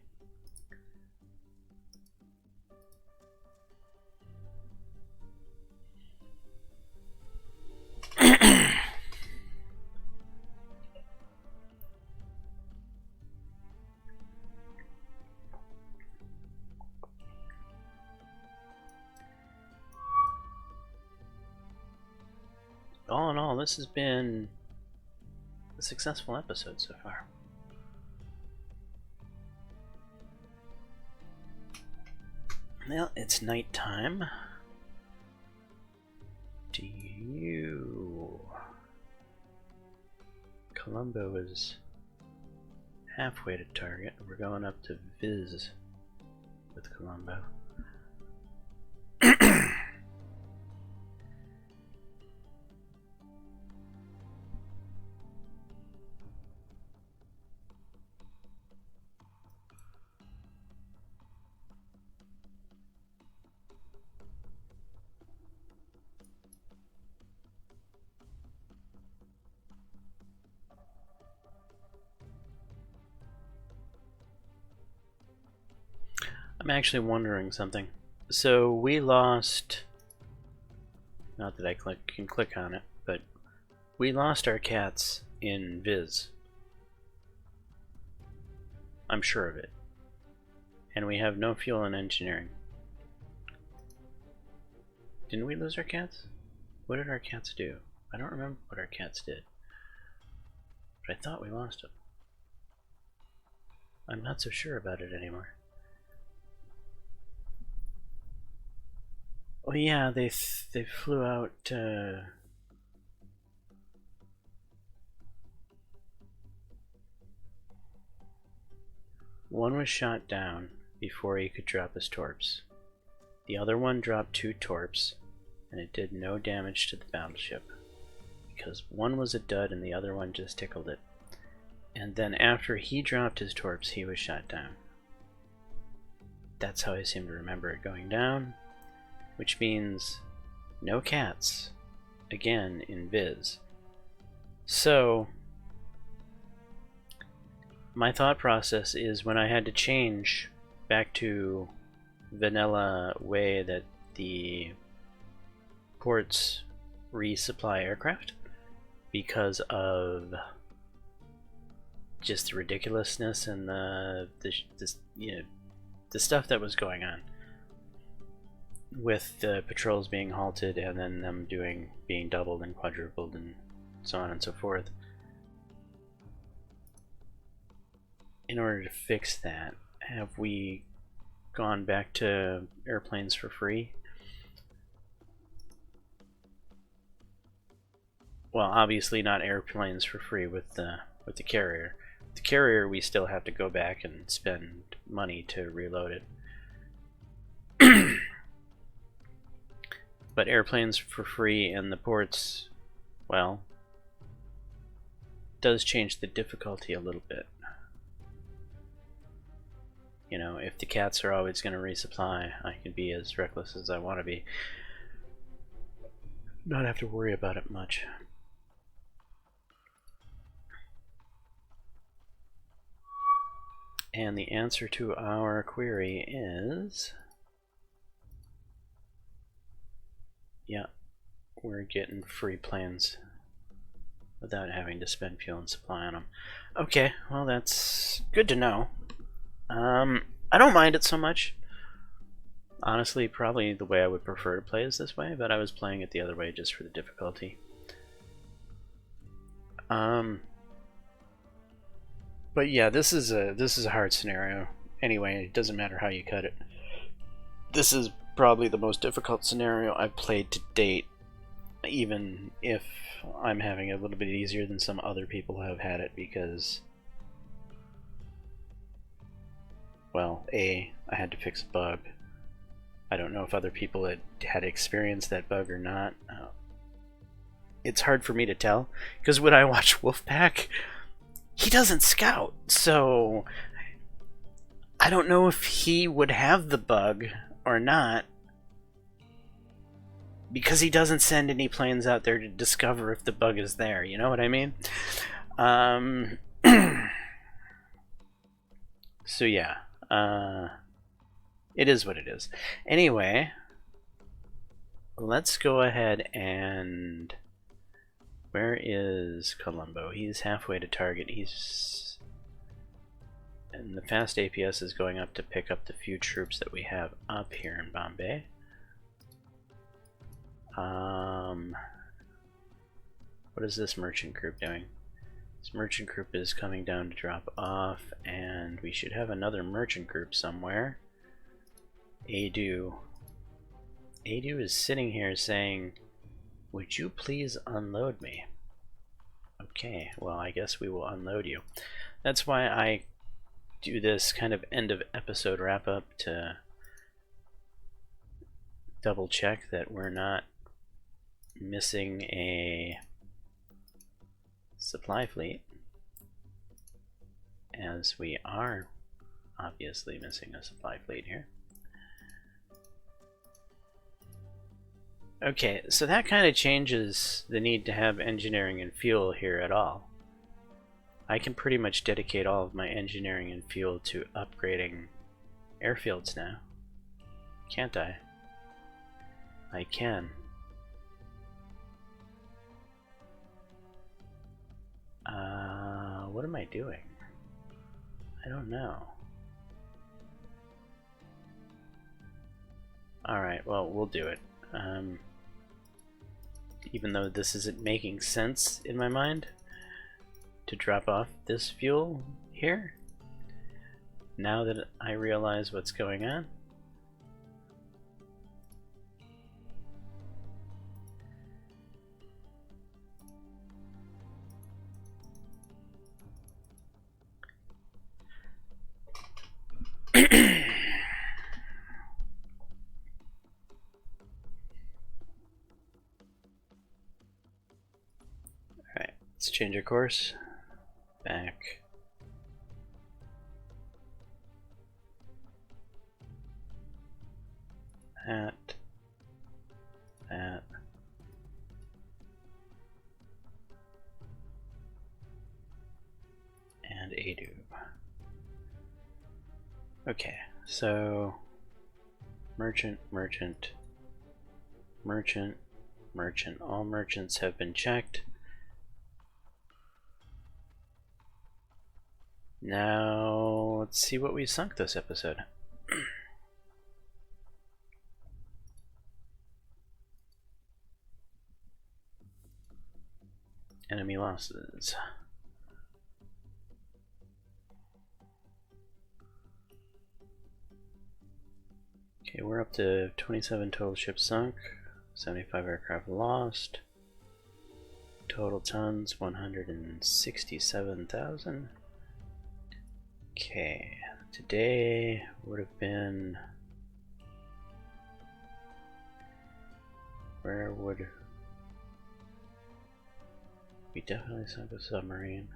All in all, this has been a successful episode so far. Well, it's night time. Colombo is halfway to target. We're going up to Viz with Colombo. I'm actually wondering something. So we lost, not that I can click on it, but we lost our cats in Viz. I'm sure of it. And we have no fuel in engineering. Didn't we lose our cats? What did our cats do? I don't remember what our cats did. But I thought we lost them. I'm not so sure about it anymore. Oh yeah, they flew out. One was shot down before he could drop his torps. The other one dropped 2 torps, and it did no damage to the battleship because one was a dud and the other one just tickled it. And then after he dropped his torps, he was shot down. That's how I seem to remember it going down. Which means no cats again in Viz. So my thought process is when I had to change back to vanilla way that the ports resupply aircraft because of just the ridiculousness and the stuff that was going on with the patrols being halted and then them being doubled and quadrupled and so on and so forth. In order to fix that, have we gone back to airplanes for free? Well, obviously not airplanes for free with the carrier. The carrier, we still have to go back and spend money to reload it. But airplanes for free and the ports, well, does change the difficulty a little bit. You know, if the cats are always going to resupply, I can be as reckless as I want to be. Not have to worry about it much. And the answer to our query is... yeah, we're getting free planes without having to spend fuel and supply on them. Okay, well that's good to know. I don't mind it so much. Honestly, probably the way I would prefer to play is this way, but I was playing it the other way just for the difficulty. But yeah, this is a hard scenario. Anyway, it doesn't matter how you cut it. This is probably the most difficult scenario I've played to date, even if I'm having it a little bit easier than some other people have had it, because, well, I had to fix a bug. I don't know if other people had experienced that bug or not. It's hard for me to tell, because when I watch Wolfpack, he doesn't scout, so I don't know if he would have the bug or not, because he doesn't send any planes out there to discover if the bug is there, you know what I mean? So yeah, it is what it is. Anyway, let's go ahead and... Where is Colombo? He's halfway to target. And the fast APS is going up to pick up the few troops that we have up here in Bombay. What is this merchant group doing? This merchant group is coming down to drop off, and we should have another merchant group somewhere. Adu is sitting here saying, "Would you please unload me?" Okay, well, I guess we will unload you. That's why I do this kind of end of episode wrap up, to double check that we're not missing a supply fleet, as we are obviously missing a supply fleet here. Okay, so that kind of changes the need to have engineering and fuel here at all. I can pretty much dedicate all of my engineering and fuel to upgrading airfields now. Can't I? I can. What am I doing? I don't know. Alright, well, we'll do it. Even though this isn't making sense in my mind to drop off this fuel here, now that I realize what's going on. Alright, let's change our course. Back. That. And Adu. Okay, so merchant. All merchants have been checked. Now, let's see what we sunk this episode. Enemy losses. Okay, we're up to 27 total ships sunk, 75 aircraft lost, total tons 167,000. Okay, today would have been, where would we definitely sunk a submarine.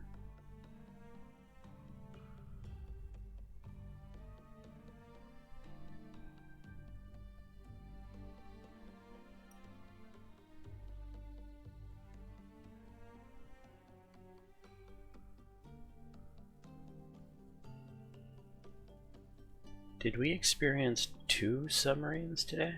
Did we experience 2 submarines today?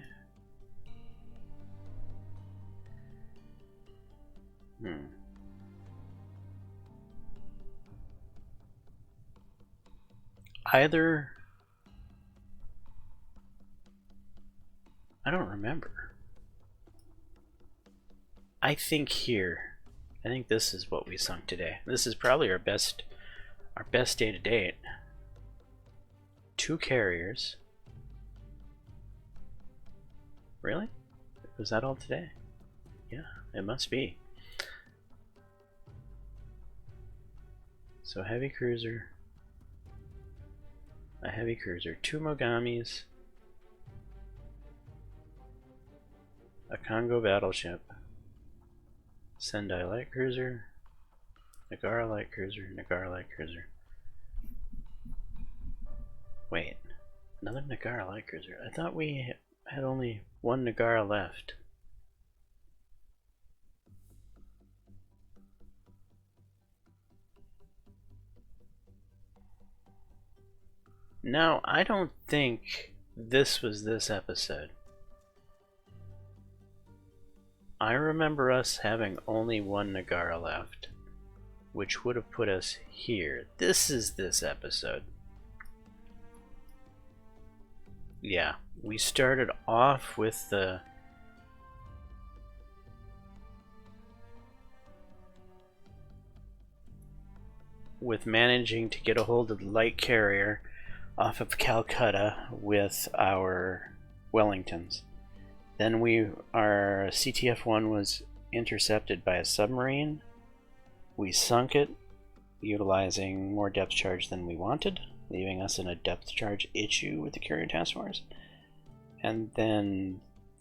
Either... I don't remember. I think this is what we sunk today. This is probably our best Our best day to date. 2 carriers. Really? Was that all today? Yeah, it must be. So heavy cruiser. A heavy cruiser. 2 Mogamis. A Congo battleship. Sendai light cruiser. Nagara light cruiser. Nagara light cruiser. Wait. Another Nagara light cruiser. I thought we had only 1 Nagara left. No, I don't think this was this episode. I remember us having only 1 Nagara left, which would have put us here. This is this episode. Yeah, we started off with the managing to get a hold of the light carrier off of Calcutta with our Wellingtons. Then our CTF-1 was intercepted by a submarine. We sunk it, utilizing more depth charge than we wanted, leaving us in a depth charge issue with the carrier task force. And then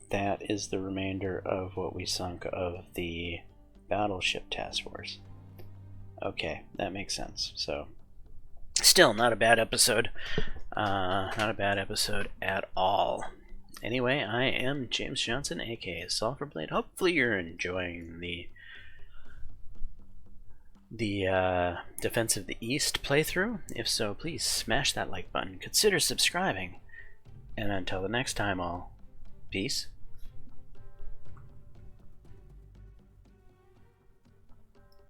that is the remainder of what we sunk of the battleship task force. Okay, that makes sense. So, still not a bad episode. Not a bad episode at all. Anyway, I am James Johnson, aka Sulphur Blade. Hopefully you're enjoying the Defense of the East playthrough. If so, please smash that like button. Consider subscribing. And until the next time, all, peace.